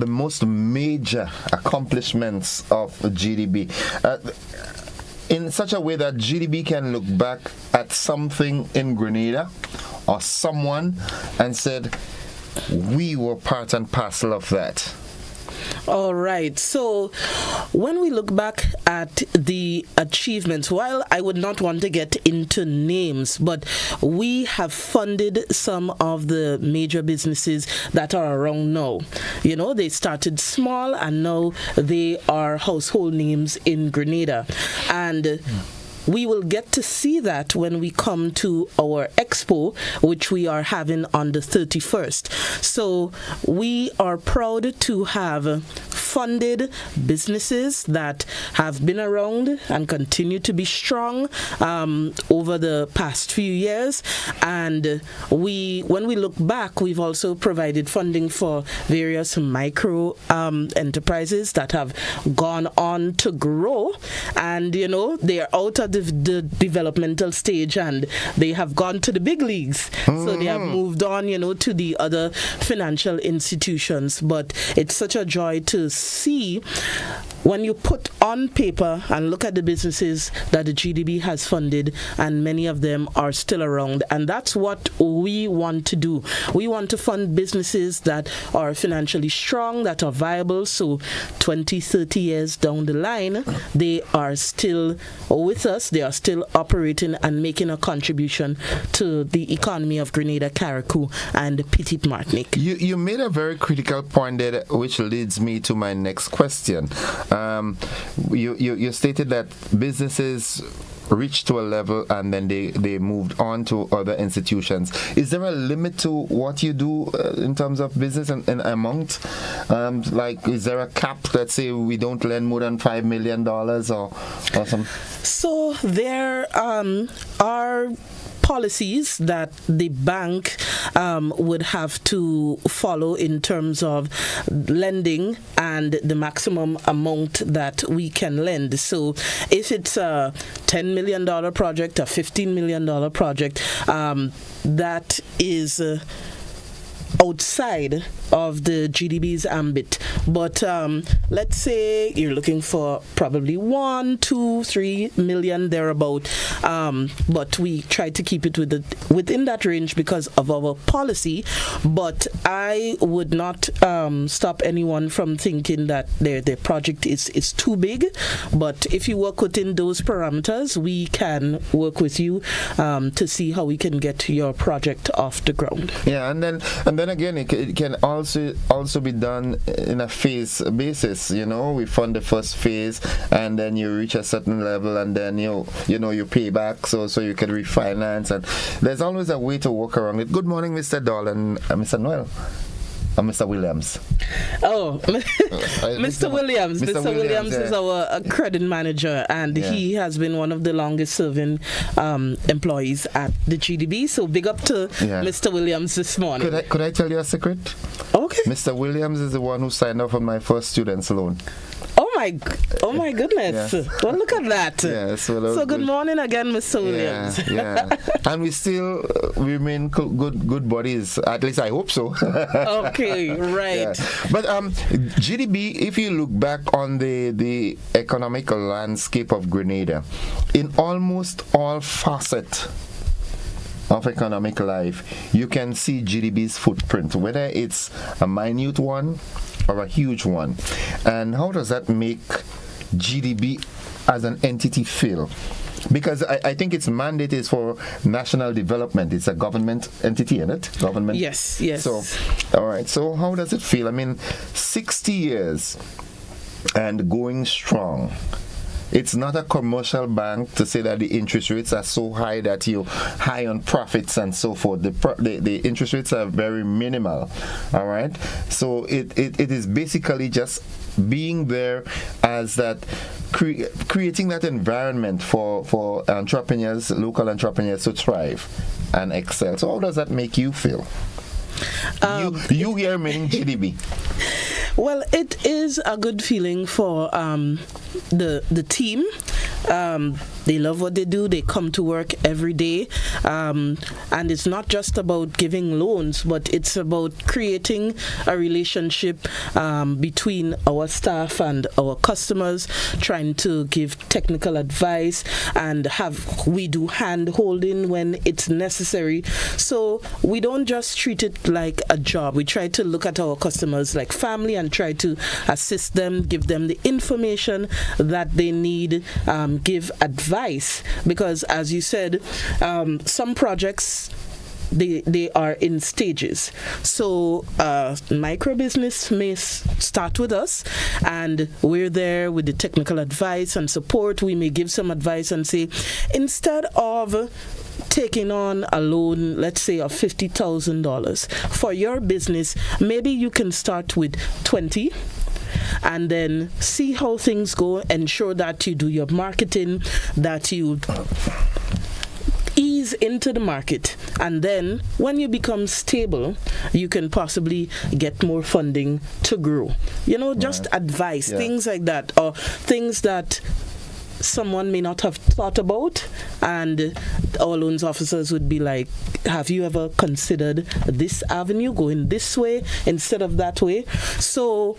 most major accomplishments of GDB? In such a way that GDB can look back at something in Grenada or someone and said, we were part and parcel of that. All right. So when we look back at the achievements, while I would not want to get into names, but we have funded some of the major businesses that are around now. They started small and now they are household names in Grenada. And we will get to see that when we come to our expo, which we are having on the 31st. So we are proud to have funded businesses that have been around and continue to be strong over the past few years. And when we look back, we've also provided funding for various micro enterprises that have gone on to grow. And, they are out of the developmental stage and they have gone to the big leagues. So they have moved on, to the other financial institutions. But it's such a joy to see when you put on paper and look at the businesses that the GDB has funded, and many of them are still around. And that's what we want to do. We want to fund businesses that are financially strong, that are viable, so 20, 30 years down the line, they are still with us, they are still operating and making a contribution to the economy of Grenada, Carriacou, and Petite Martinique. You made a very critical point there, which leads me to my next question. You stated that businesses reached to a level and then they moved on to other institutions. Is there a limit to what you do in terms of business and amount? Like, is there a cap? Let's say we don't lend more than $5 million or something. So there are policies that the bank would have to follow in terms of lending and the maximum amount that we can lend. So if it's a $10 million project, a $15 million project, that is outside of the GDB's ambit. But let's say you're looking for probably 1, 2, 3 million thereabout. But we try to keep it within that range because of our policy. But I would not stop anyone from thinking that their project is too big. But if you work within those parameters, we can work with you to see how we can get your project off the ground. Yeah, and then again, it can also be done in a phase basis. We fund the first phase, and then you reach a certain level, and then you pay back, so you can refinance, and there's always a way to work around it. Good morning, Mr. Doll and Mr. Noel. Mr. Williams. Oh, Mr. Williams. Mr. Williams is our credit manager, and he has been one of the longest serving employees at the GDB. So big up to Mr. Williams this morning. Could I tell you a secret? Okay. Mr. Williams is the one who signed off on my first student's loan. Oh my goodness. Yeah. Well, look at that. Yeah, so good morning again, Mr. Williams. Yeah. And we still remain good buddies. At least I hope so. Okay, right. Yeah. But GDB, if you look back on the economic landscape of Grenada, in almost all facets of economic life, you can see GDB's footprint, whether it's a minute one or a huge one. And how does that make GDB as an entity feel? Because I think its mandate is for national development. It's a government entity, isn't it? Government. Yes. So, all right. So how does it feel? I mean, 60 years and going strong. It's not a commercial bank to say that the interest rates are so high that you're high on profits and so forth. The interest rates are very minimal. All right. So it is basically just being there as that creating that environment for entrepreneurs, local entrepreneurs to thrive and excel. So how does that make you feel? You here meaning GDB. Well, it is a good feeling for the team. They love what they do. They come to work every day. And it's not just about giving loans, but it's about creating a relationship between our staff and our customers, trying to give technical advice, and we do hand holding when it's necessary. So we don't just treat it like a job. We try to look at our customers like family and try to assist them, give them the information that they need, give advice, because as you said, some projects they are in stages. So micro business may start with us, and we're there with the technical advice and support. We may give some advice and say, instead of taking on a loan, let's say of $50,000 for your business, maybe you can start with 20 and then see how things go. Ensure that you do your marketing, that you ease into the market, and then when you become stable, you can possibly get more funding to grow. Just advice, things like that, or things that someone may not have thought about, and our loans officers would be like, have you ever considered this avenue, going this way instead of that way? So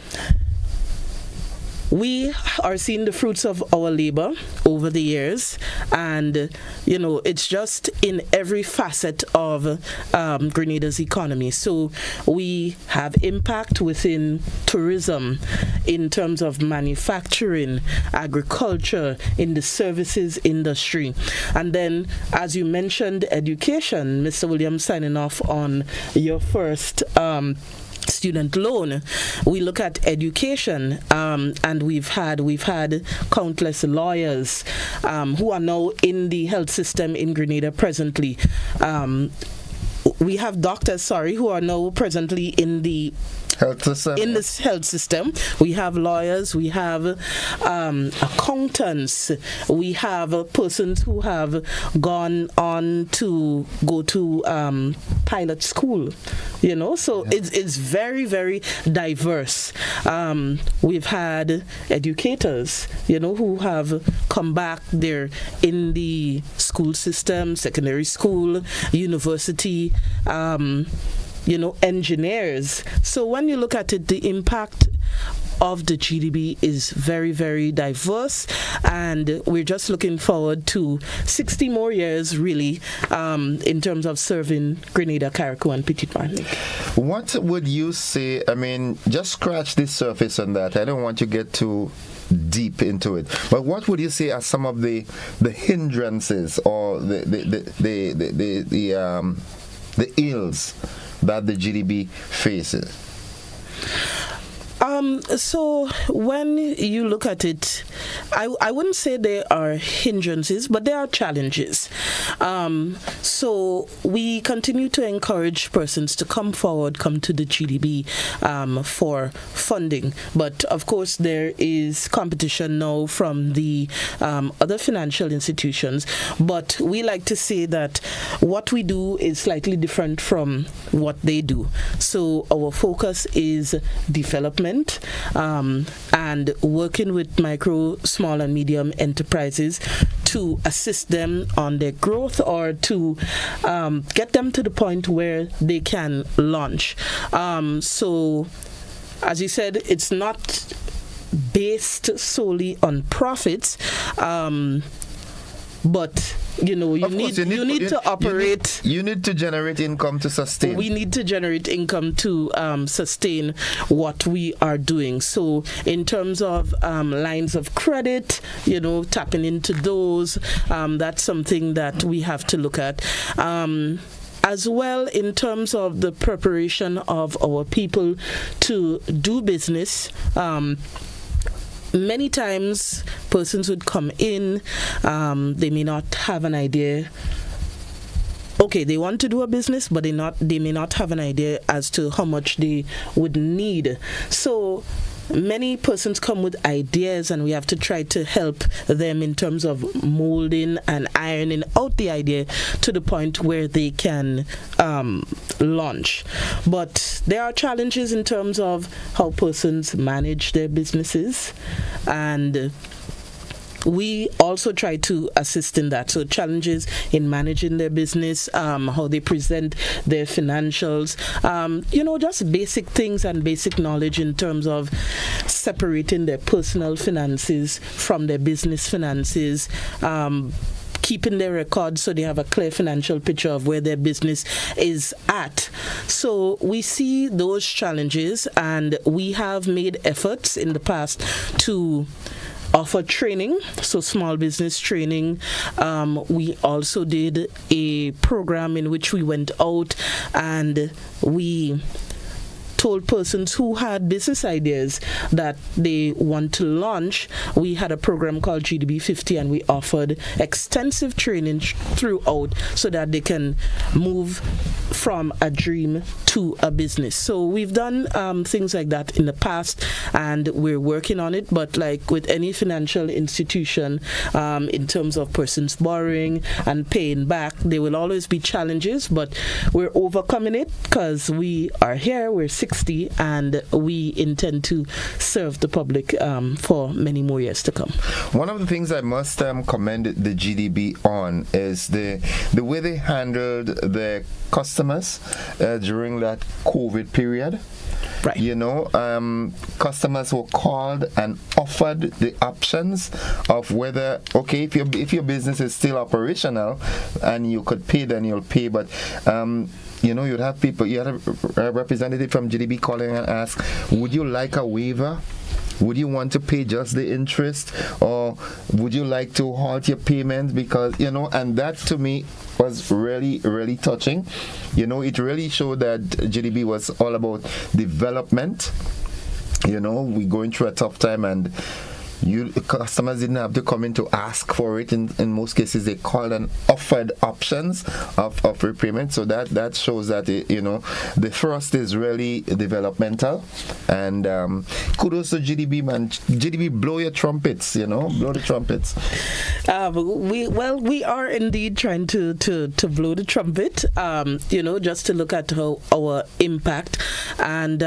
we are seeing the fruits of our labor over the years, and it's just in every facet of Grenada's economy. So we have impact within tourism, in terms of manufacturing, agriculture, in the services industry, and then, as you mentioned, education. Mr. Williams, signing off on your first student loan. We look at education, and we've had countless lawyers who are now in the health system in Grenada presently. We have doctors, who are now presently in the health system. In this health system, we have lawyers, we have accountants, we have persons who have gone on to go to pilot school. So it's very, very diverse. We've had educators, who have come back. They're in the school system, secondary school, university. Engineers. So when you look at it, the impact of the GDB is very, very diverse, and we're just looking forward to 60 more years, really, in terms of serving Grenada, Carriacou, and Petite Martinique. What would you say? I mean, just scratch the surface on that. I don't want to get too deep into it, but what would you say are some of the hindrances or the ills that the GDB faces? So when you look at it, I wouldn't say there are hindrances, but there are challenges. So we continue to encourage persons to come forward, come to the GDB for funding. But of course, there is competition now from the other financial institutions. But we like to say that what we do is slightly different from what they do. So our focus is development, and working with micro, small, and medium enterprises to assist them on their growth, or to get them to the point where they can launch. So, as you said, it's not based solely on profits, but you need to operate. You need to generate income to sustain. We need to generate income to sustain what we are doing. So in terms of lines of credit, tapping into those, that's something that we have to look at. As well, in terms of the preparation of our people to do business, many times persons would come in, they may not have an idea. Okay, they want to do a business, but they may not have an idea as to how much they would need. So many persons come with ideas, and we have to try to help them in terms of molding and ironing out the idea to the point where they can launch. But there are challenges in terms of how persons manage their businesses, and we also try to assist in that. So challenges in managing their business, how they present their financials, just basic things and basic knowledge in terms of separating their personal finances from their business finances, keeping their records so they have a clear financial picture of where their business is at. So we see those challenges, and we have made efforts in the past to offer training, so small business training. We also did a program in which we went out and we told persons who had business ideas that they want to launch. We had a program called GDB 50, and we offered extensive training throughout so that they can move from a dream to a business. So we've done things like that in the past, and we're working on it. But like with any financial institution, in terms of persons borrowing and paying back, there will always be challenges, but we're overcoming it because we are here, we're 60, and we intend to serve the public for many more years to come. One of the things I must commend the GDB on is the way they handled their customers during that COVID period. Right. You know, customers were called and offered the options of whether, okay, if your business is still operational and you could pay, then you'll pay. But you know, you had a representative from GDB calling and ask, would you like a waiver? Would you want to pay just the interest, or would you like to halt your payment? Because, you know, and that to me was really, really touching. You know, it really showed that GDB was all about development. You know, we're going through a tough time, and customers didn't have to come in to ask for it. In most cases, they called and offered options of repayment. So that shows that you know, the thrust is really developmental. And kudos to GDB, man. GDB, blow your trumpets. You know, blow the trumpets. We are indeed trying to blow the trumpet. You know, just to look at our impact, and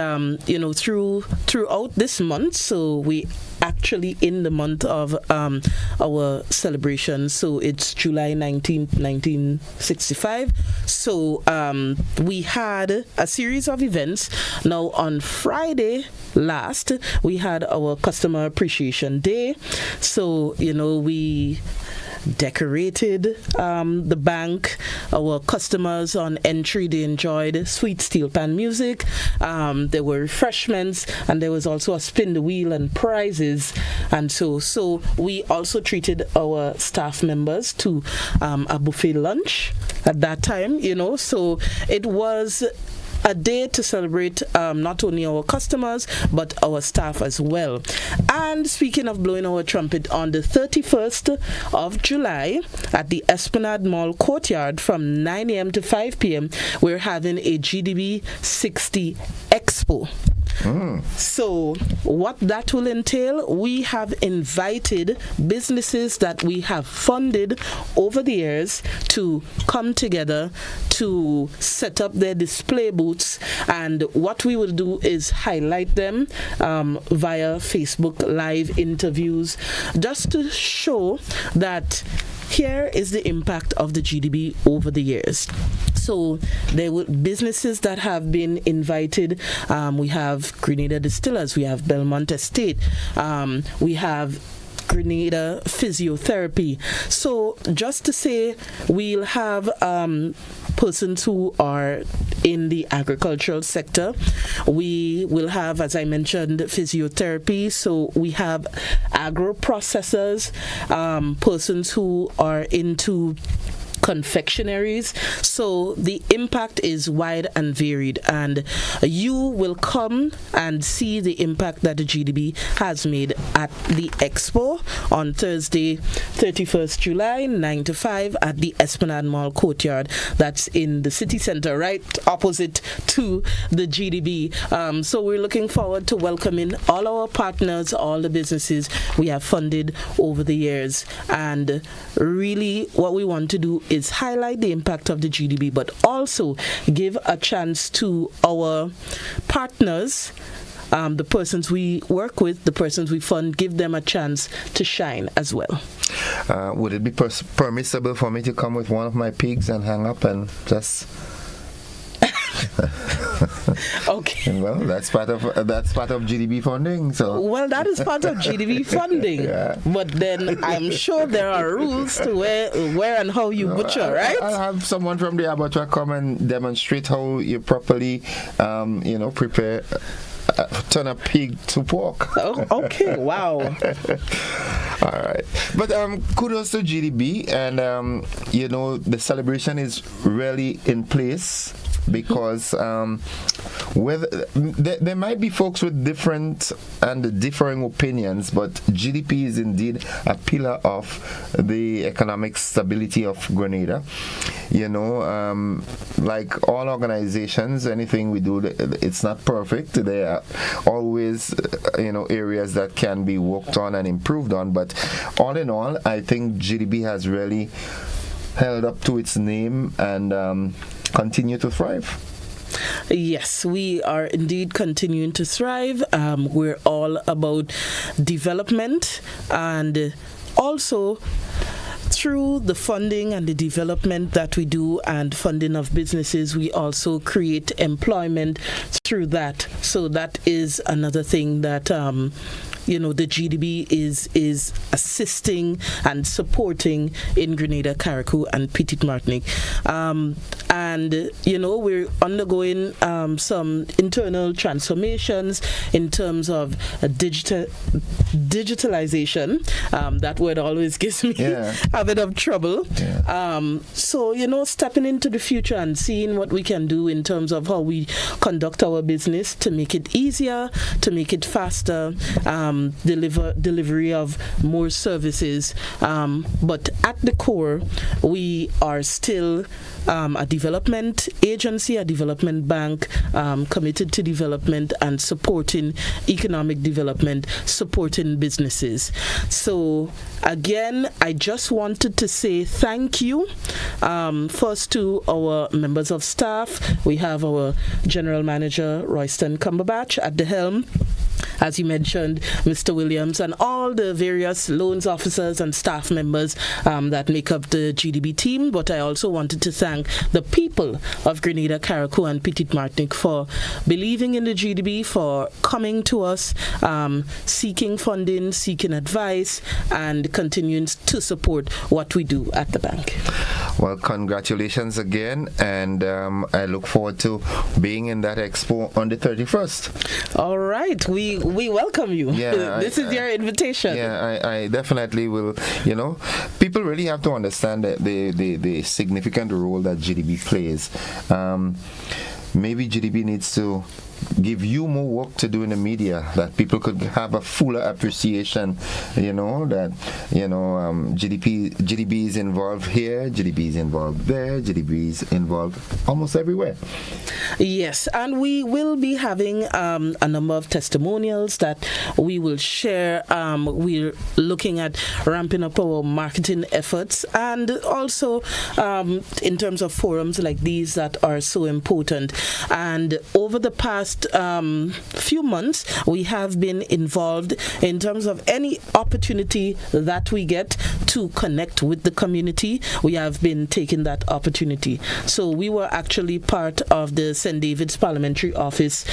you know, throughout this month. So we actually in the month of our celebration, so it's July 19th, 1965. So we had a series of events. Now on Friday last, we had our Customer Appreciation Day. So, you know, we decorated the bank. Our customers on entry, they enjoyed sweet steel pan music. There were refreshments, and there was also a spin the wheel and prizes. And so we also treated our staff members to a buffet lunch at that time, you know. So it was a day to celebrate not only our customers but our staff as well. And speaking of blowing our trumpet, on the 31st of July at the Esplanade Mall Courtyard from 9 a.m. to 5 p.m. we're having a GDB 60 Expo. So what that will entail, we have invited businesses that we have funded over the years to come together to set up their display booths, and what we will do is highlight them via Facebook Live interviews, just to show that here is the impact of the GDB over the years. So there were businesses that have been invited. We have Grenada Distillers, we have Belmont Estate, we have Grenada Physiotherapy. So just to say, we'll have persons who are in the agricultural sector. We will have, as I mentioned, physiotherapy. So we have agro processors, persons who are into confectionaries. So the impact is wide and varied, and you will come and see the impact that the GDB has made at the expo on Thursday, 31st July, 9 to 5 at the Esplanade Mall Courtyard. That's in the city center, right opposite to the GDB. So we're looking forward to welcoming all our partners, all the businesses we have funded over the years. And really what we want to do is highlight the impact of the GDB, but also give a chance to our partners, the persons we work with, the persons we fund, give them a chance to shine as well. Would it be permissible for me to come with one of my pigs and hang up and just... Okay. Well, that's part of GDB funding. So. Well, that is part of GDB funding. Yeah. But then I'm sure there are rules to where and how you butcher, right? I'll have someone from the abattoir come and demonstrate how you properly, prepare. Turn a pig to pork. Oh, okay. Wow. All right. But kudos to GDB, and the celebration is really in place, because there might be folks with different and differing opinions, but GDP is indeed a pillar of the economic stability of Grenada. Like all organizations, anything we do, it's not perfect. There are always areas that can be worked on and improved on, but all in all, I think GDB has really held up to its name and continue to thrive. Yes, we are indeed continuing to thrive. We're all about development, and also through the funding and the development that we do and funding of businesses, we also create employment through that. So that is another thing that the GDB is assisting and supporting in Grenada, Carriacou, and Petite Martinique. We're undergoing some internal transformations in terms of digitalization. That word always gives me a bit of trouble. Stepping into the future and seeing what we can do in terms of how we conduct our business to make it easier, to make it faster, delivery of more services. But at the core, we are still a development agency, a development bank, committed to development and supporting economic development, supporting businesses. So again, I just wanted to say thank you first to our members of staff. We have our General Manager, Royston Cumberbatch, at the helm. As you mentioned, Mr. Williams, and all the various loans officers and staff members that make up the GDB team. But I also wanted to thank the people of Grenada, Carriacou, and Petite Martinique for believing in the GDB, for coming to us, seeking funding, seeking advice, and continuing to support what we do at the bank. Well, congratulations again, and I look forward to being in that expo on the 31st. All right, we welcome you. Yeah, this is your invitation. Yeah, I definitely will. People really have to understand the significant role that GDB plays. Maybe GDB needs to give you more work to do in the media, that people could have a fuller appreciation, GDB is involved here, GDB is involved there, GDB is involved almost everywhere. Yes, and we will be having a number of testimonials that we will share. We're looking at ramping up our marketing efforts, and also in terms of forums like these that are so important. And over the past few months, we have been involved in terms of any opportunity that we get to connect with the community. We have been taking that opportunity. So we were actually part of the St. David's Parliamentary Office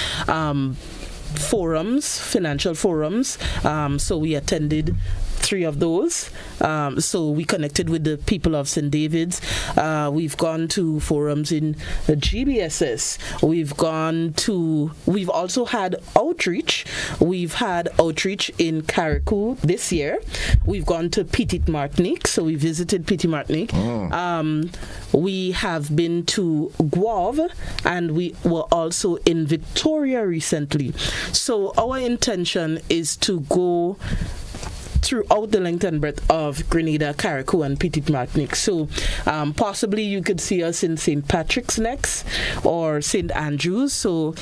forums, financial forums. So we attended 3 of those. So we connected with the people of St. David's. We've gone to forums in GBSS. We've also had outreach. We've had outreach in Carriacou this year. We've gone to Petite Martinique. So we visited Petite Martinique. We have been to Guave, and we were also in Victoria recently. So our intention is to go throughout the length and breadth of Grenada, Carriacou, and Petite Martinique. So possibly you could see us in St. Patrick's next, or St. Andrews. So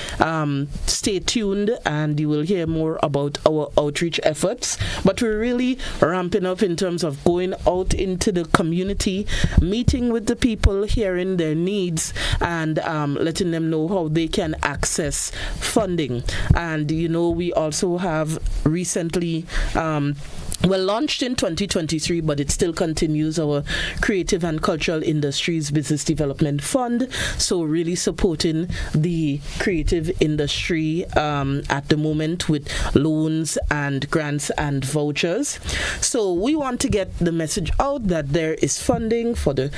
stay tuned and you will hear more about our outreach efforts. But we're really ramping up in terms of going out into the community, meeting with the people, hearing their needs, and letting them know how they can access funding. And we also have recently launched in 2023, but it still continues, our Creative and Cultural Industries Business Development Fund. So really supporting the creative industry at the moment with loans and grants and vouchers. So we want to get the message out that there is funding for the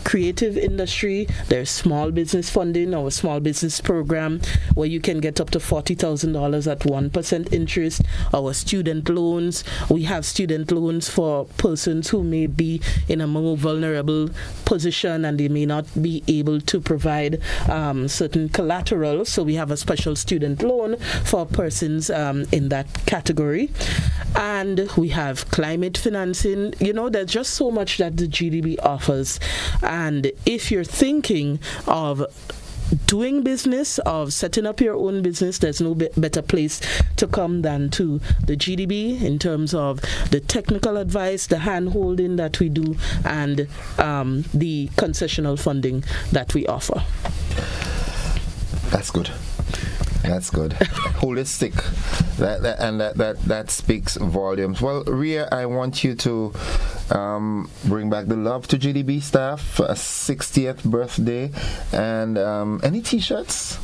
creative industry. There's small business funding, our small business program, where you can get up to $40,000 at 1% interest. Our student loans, we have student loans for persons who may be in a more vulnerable position and they may not be able to provide certain collateral. So we have a special student loan for persons in that category. And we have climate financing. There's just so much that the GDB offers. And if you're thinking of doing business, of setting up your own business, there's no better place to come than to the GDB in terms of the technical advice, the hand-holding that we do, and the concessional funding that we offer. That's good. That's good. Holistic. That speaks volumes. Well, Ria, I want you to bring back the love to GDB staff, a 60th birthday, and any T-shirts?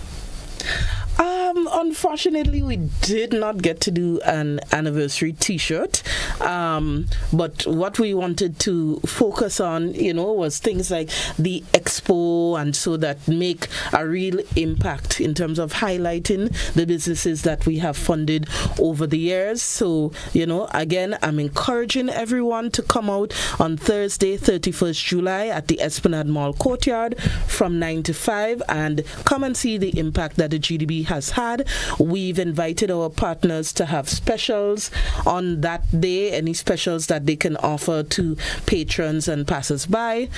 Unfortunately, we did not get to do an anniversary T-shirt, but what we wanted to focus on, was things like the expo, and so that make a real impact in terms of highlighting the businesses that we have funded over the years. So, again, I'm encouraging everyone to come out on Thursday, 31st July at the Esplanade Mall Courtyard from 9 to 5 and come and see the impact that the GDB has had. We've invited our partners to have specials on that day, any specials that they can offer to patrons and passers-by.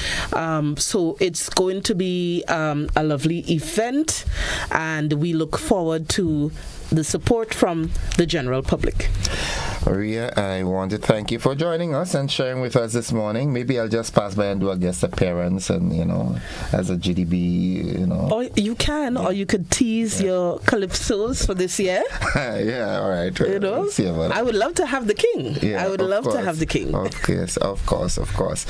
So it's going to be a lovely event, and we look forward to the support from the general public. Maria, I want to thank you for joining us and sharing with us this morning. Maybe I'll just pass by and do a guest appearance and, as a GDB, Or you can, or you could tease your calypsos for this year. Yeah, all right. Let's see about it. I would love to have the king. Yeah, I would love to have the king. Of course.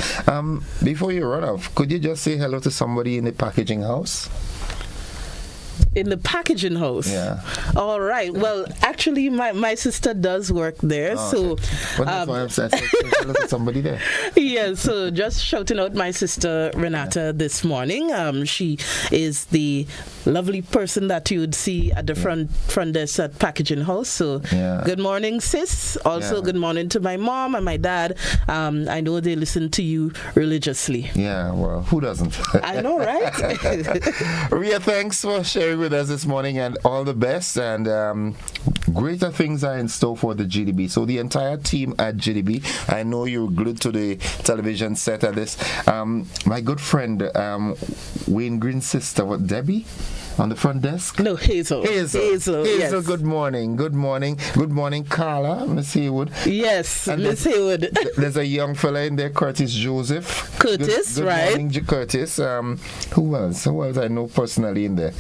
Before you run off, could you just say hello to somebody in the packaging house? In the packaging house. Yeah. All right. Well, actually, my sister does work there. Oh, so that's why I'm saying look at somebody there. Yeah. So just shouting out my sister Renata this morning. She is the lovely person that you would see at the front desk at packaging house. So good morning, sis. Also, good morning to my mom and my dad. I know they listen to you religiously. Yeah. Well, who doesn't? I know, right? Ria, thanks for sharing with us this morning, and all the best, and greater things are in store for the GDB. So the entire team at GDB, I know you're glued to the television set at this. My good friend Wayne Green's sister, Debbie, on the front desk? No, Hazel. Yes. Good morning, Carla, Miss Haywood. Yes, Miss Haywood. There's a young fella in there, Curtis Joseph. Curtis, good right? Morning, Curtis. Who else I know personally in there?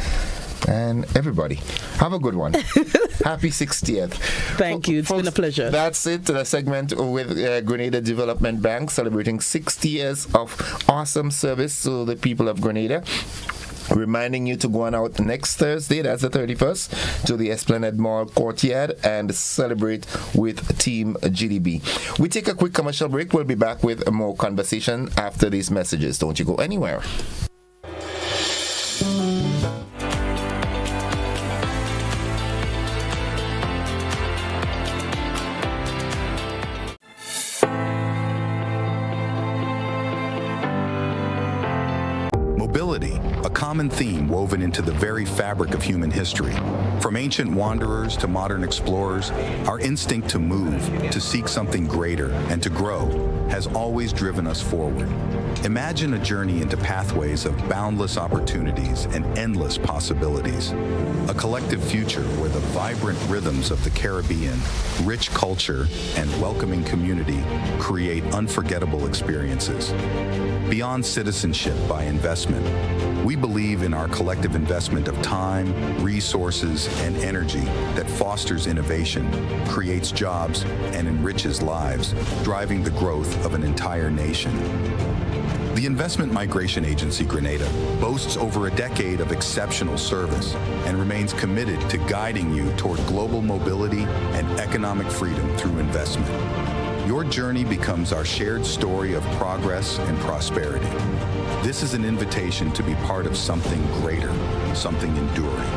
And everybody, have a good one. Happy 60th. Thank you. It's been a pleasure. That's it. The segment with Grenada Development Bank celebrating 60 years of awesome service to the people of Grenada. Reminding you to go on out next Thursday, that's the 31st, to the Esplanade Mall Courtyard and celebrate with Team GDB. We take a quick commercial break. We'll be back with more conversation after these messages. Don't you go anywhere. Mobility, a common theme woven into the very fabric of human history. From ancient wanderers to modern explorers, our instinct to move, to seek something greater, and to grow has always driven us forward. Imagine a journey into pathways of boundless opportunities and endless possibilities. A collective future where the vibrant rhythms of the Caribbean, rich culture, and welcoming community create unforgettable experiences. Beyond citizenship by investment, we believe in our collective investment of time, resources, and energy that fosters innovation, creates jobs, and enriches lives, driving the growth of an entire nation. The Investment Migration Agency Grenada boasts over a decade of exceptional service and remains committed to guiding you toward global mobility and economic freedom through investment. Your journey becomes our shared story of progress and prosperity. This is an invitation to be part of something greater, something enduring.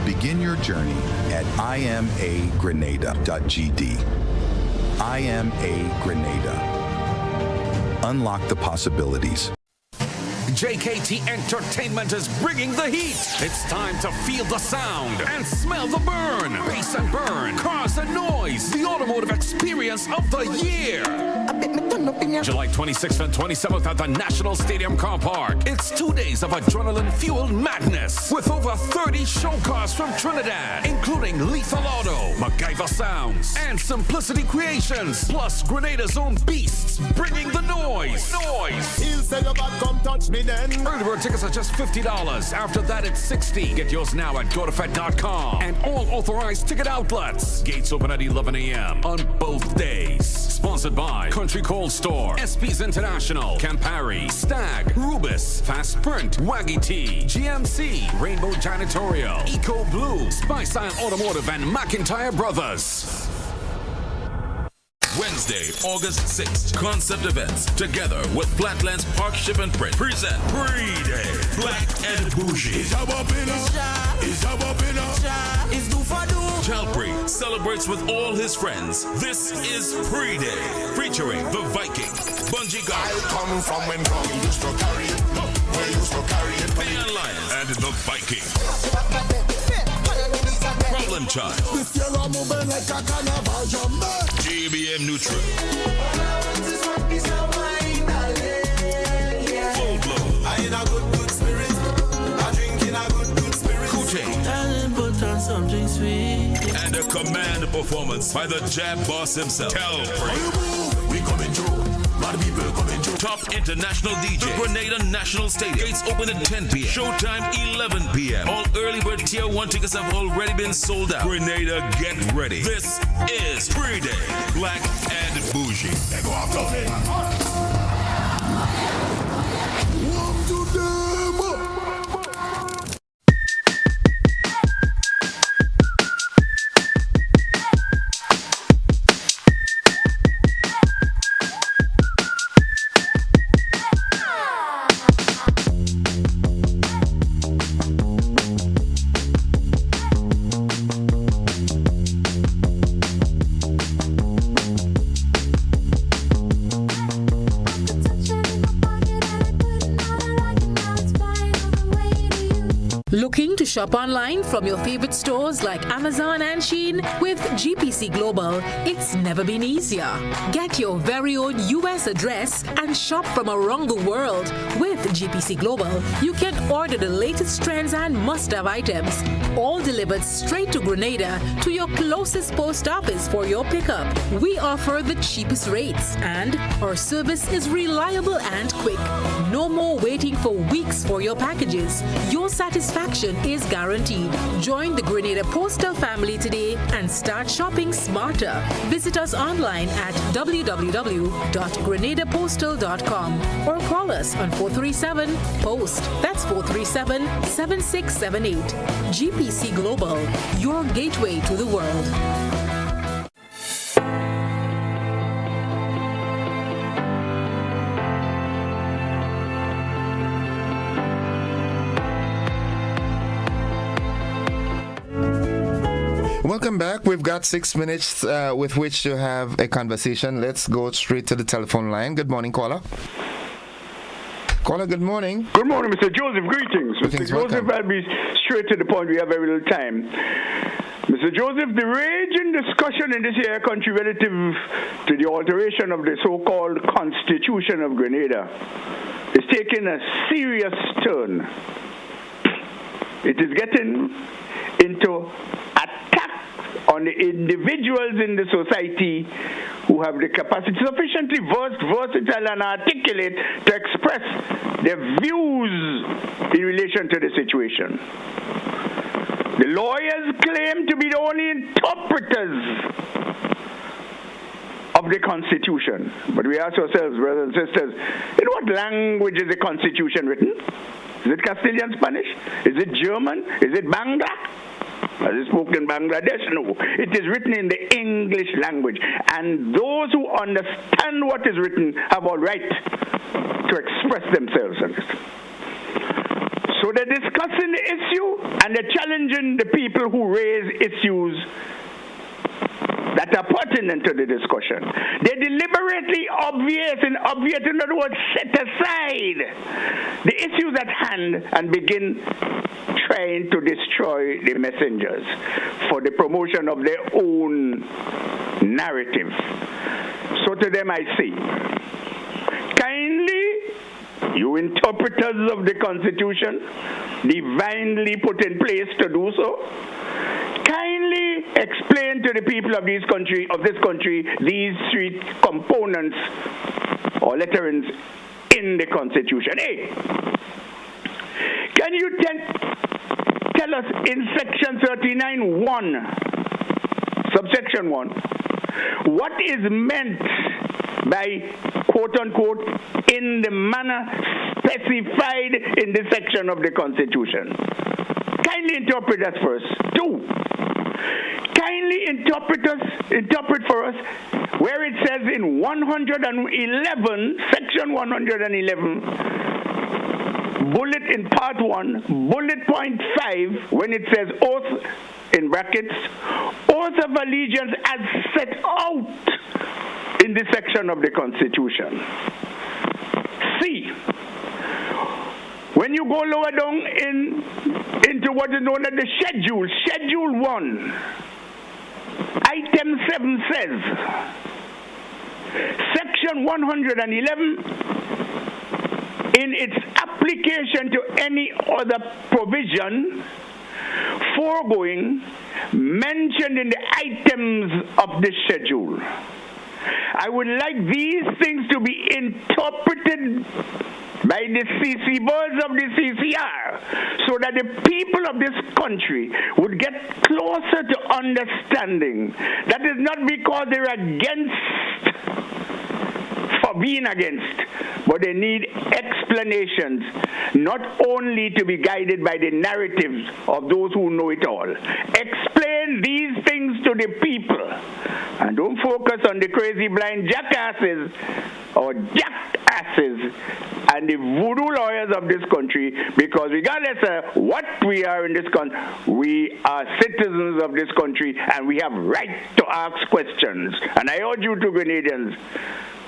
Begin your journey at imagrenada.gd. IMA Grenada. Unlock the possibilities. JKT Entertainment is bringing the heat. It's time to feel the sound and smell the burn. Bass and burn, cars and noise. The automotive experience of the year. July 26th and 27th at the National Stadium Car Park. It's 2 days of adrenaline-fueled madness with over 30 show cars from Trinidad, including Lethal Auto, MacGyver Sounds, and Simplicity Creations, plus Grenada's own beasts bringing the noise. He'll say you got come touch me then. Early bird tickets are just $50. After that, it's $60. Get yours now at GoToFed.com and all authorized ticket outlets. Gates open at 11 a.m. on both days. Sponsored by Country Country Cold Store, SP's International, Campari, Stag, Rubus, Fast Print, Waggy Tea, GMC, Rainbow Janitorial, Eco Blue, Spice Style Automotive, and McIntyre Brothers. Wednesday, August 6th, Concept Events, together with Flatlands Park Ship and Print, present Pre-Day, Black and Bougie. Chalpri celebrates with all his friends. This is Pre-Day, featuring The Viking, Bungee Guard, I come from when Tommy used to carry it, where used to carry it, The Alliance, and The Viking. Problem Child, GBM Neutral, Full Blow, I in a good spirit, I drink in a good spirit, Kutain, put on something sweet, and a command performance by the Jab Boss himself, Calpri. We coming through. Top international DJ, Grenada National Stadium. Gates open at 10 p.m. Showtime 11 p.m. All early bird tier 1 tickets have already been sold out. Grenada, get ready. This is Pre-Day, Black and Bougie. They go after me. Walk to them. Looking to shop online from your favorite stores like Amazon and Shein? With GPC Global, it's never been easier. Get your very own US address and shop from around the world. With GPC Global, you can order the latest trends and must-have items, all delivered straight to Grenada to your closest post office for your pickup. We offer the cheapest rates, and our service is reliable and quick. No more waiting for weeks for your packages. Your satisfaction is guaranteed. Join the Grenada Postal family today and start shopping smarter. Visit us online at www.grenadapostal.com or call us on 437-POST. That's 437-7678. GPC Global, your gateway to the world. Welcome back. We've got 6 minutes with which to have a conversation. Let's go straight to the telephone line. Good morning, caller. Caller, good morning. Good morning, Mr. Joseph. Greetings. Greetings, Mr. Joseph, I'll be straight to the point. We have very little time. Mr. Joseph, the raging discussion in this here country relative to the alteration of the so-called Constitution of Grenada is taking a serious turn. It is getting into attack on the individuals in the society who have the capacity sufficiently versatile and articulate to express their views in relation to the situation. The lawyers claim to be the only interpreters of the Constitution. But we ask ourselves, brothers and sisters, in what language is the Constitution written? Is it Castilian Spanish? Is it German? Is it Bangla? Is it spoken in Bangladesh? No. It is written in the English language. And those who understand what is written have a right to express themselves on it. So they're discussing the issue and they're challenging the people who raise issues that are pertinent to the discussion. They deliberately obviate, in other words, set aside the issues at hand and begin trying to destroy the messengers for the promotion of their own narrative. So to them I say, kindly, you interpreters of the Constitution, divinely put in place to do so, kindly explain to the people of this country these three components or letterings in the Constitution. A, can you tell us in section 39(1), subsection 1, what is meant by quote-unquote in the manner specified in this section of the Constitution. Kindly interpret that first. 2. Kindly interpret for us where it says in 111, section 111, bullet in part 1, bullet point 5, when it says oath, in brackets, oath of allegiance as set out in this section of the Constitution. C. When you go lower down into what is known as the Schedule 1, Item 7 says, Section 111, in its application to any other provision foregoing mentioned in the items of the schedule. I would like these things to be interpreted by the CC boards of the CCR so that the people of this country would get closer to understanding. That is not because they're against for being against, but they need explanations, not only to be guided by the narratives of those who know it all. Explain these things to the people, and don't focus on the crazy blind jackasses or jackasses and the voodoo lawyers of this country, because regardless of what we are in this country, we are citizens of this country and we have right to ask questions. And I urge you to Grenadians,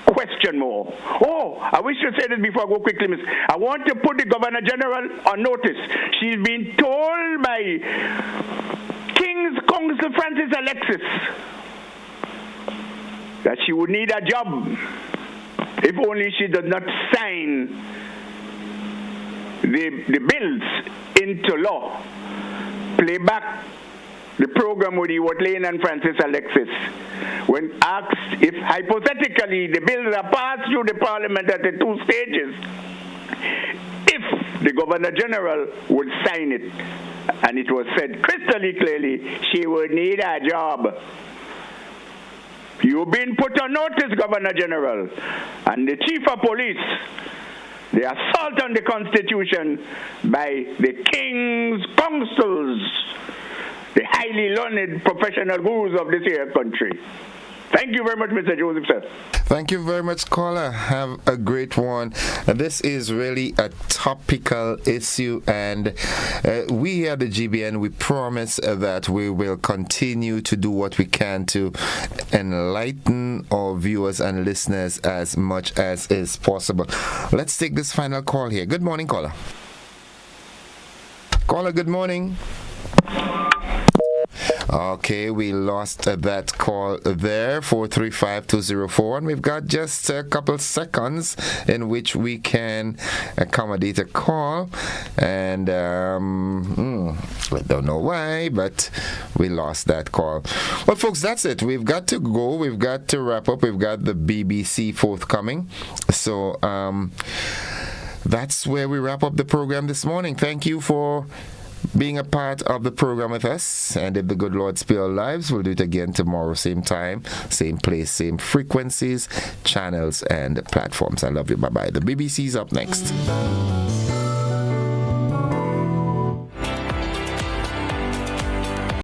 question more. Oh, I wish to say this before I go quickly, miss. I want to put the Governor General on notice. She's been told by King's Counsel Francis Alexis that she would need a job if only she does not sign the bills into law. Play back the program with Ewart Lane and Francis Alexis when asked if hypothetically the bills are passed through the Parliament at the 2 stages, if the Governor General would sign it. And it was said crystal clearly she would need a job. You've been put on notice, Governor General, and the Chief of Police, the assault on the Constitution by the King's Counsels, the highly learned professional gurus of this here country. Thank you very much, Mr. Joseph, sir. Thank you very much, caller. Have a great one. This is really a topical issue, and we here at the GBN, we promise that we will continue to do what we can to enlighten our viewers and listeners as much as is possible. Let's take this final call here. Good morning, caller. Caller, good morning. Okay, we lost that call there, 435-204, and we've got just a couple seconds in which we can accommodate a call, and I don't know why, but we lost that call. Well, folks, that's it. We've got to go. We've got to wrap up. We've got the BBC forthcoming, so that's where we wrap up the program this morning. Thank you for being a part of the program with us, and if the good Lord spare our lives, we'll do it again tomorrow, same time, same place, same frequencies, channels, and platforms. I love you. Bye-bye. The BBC's up next.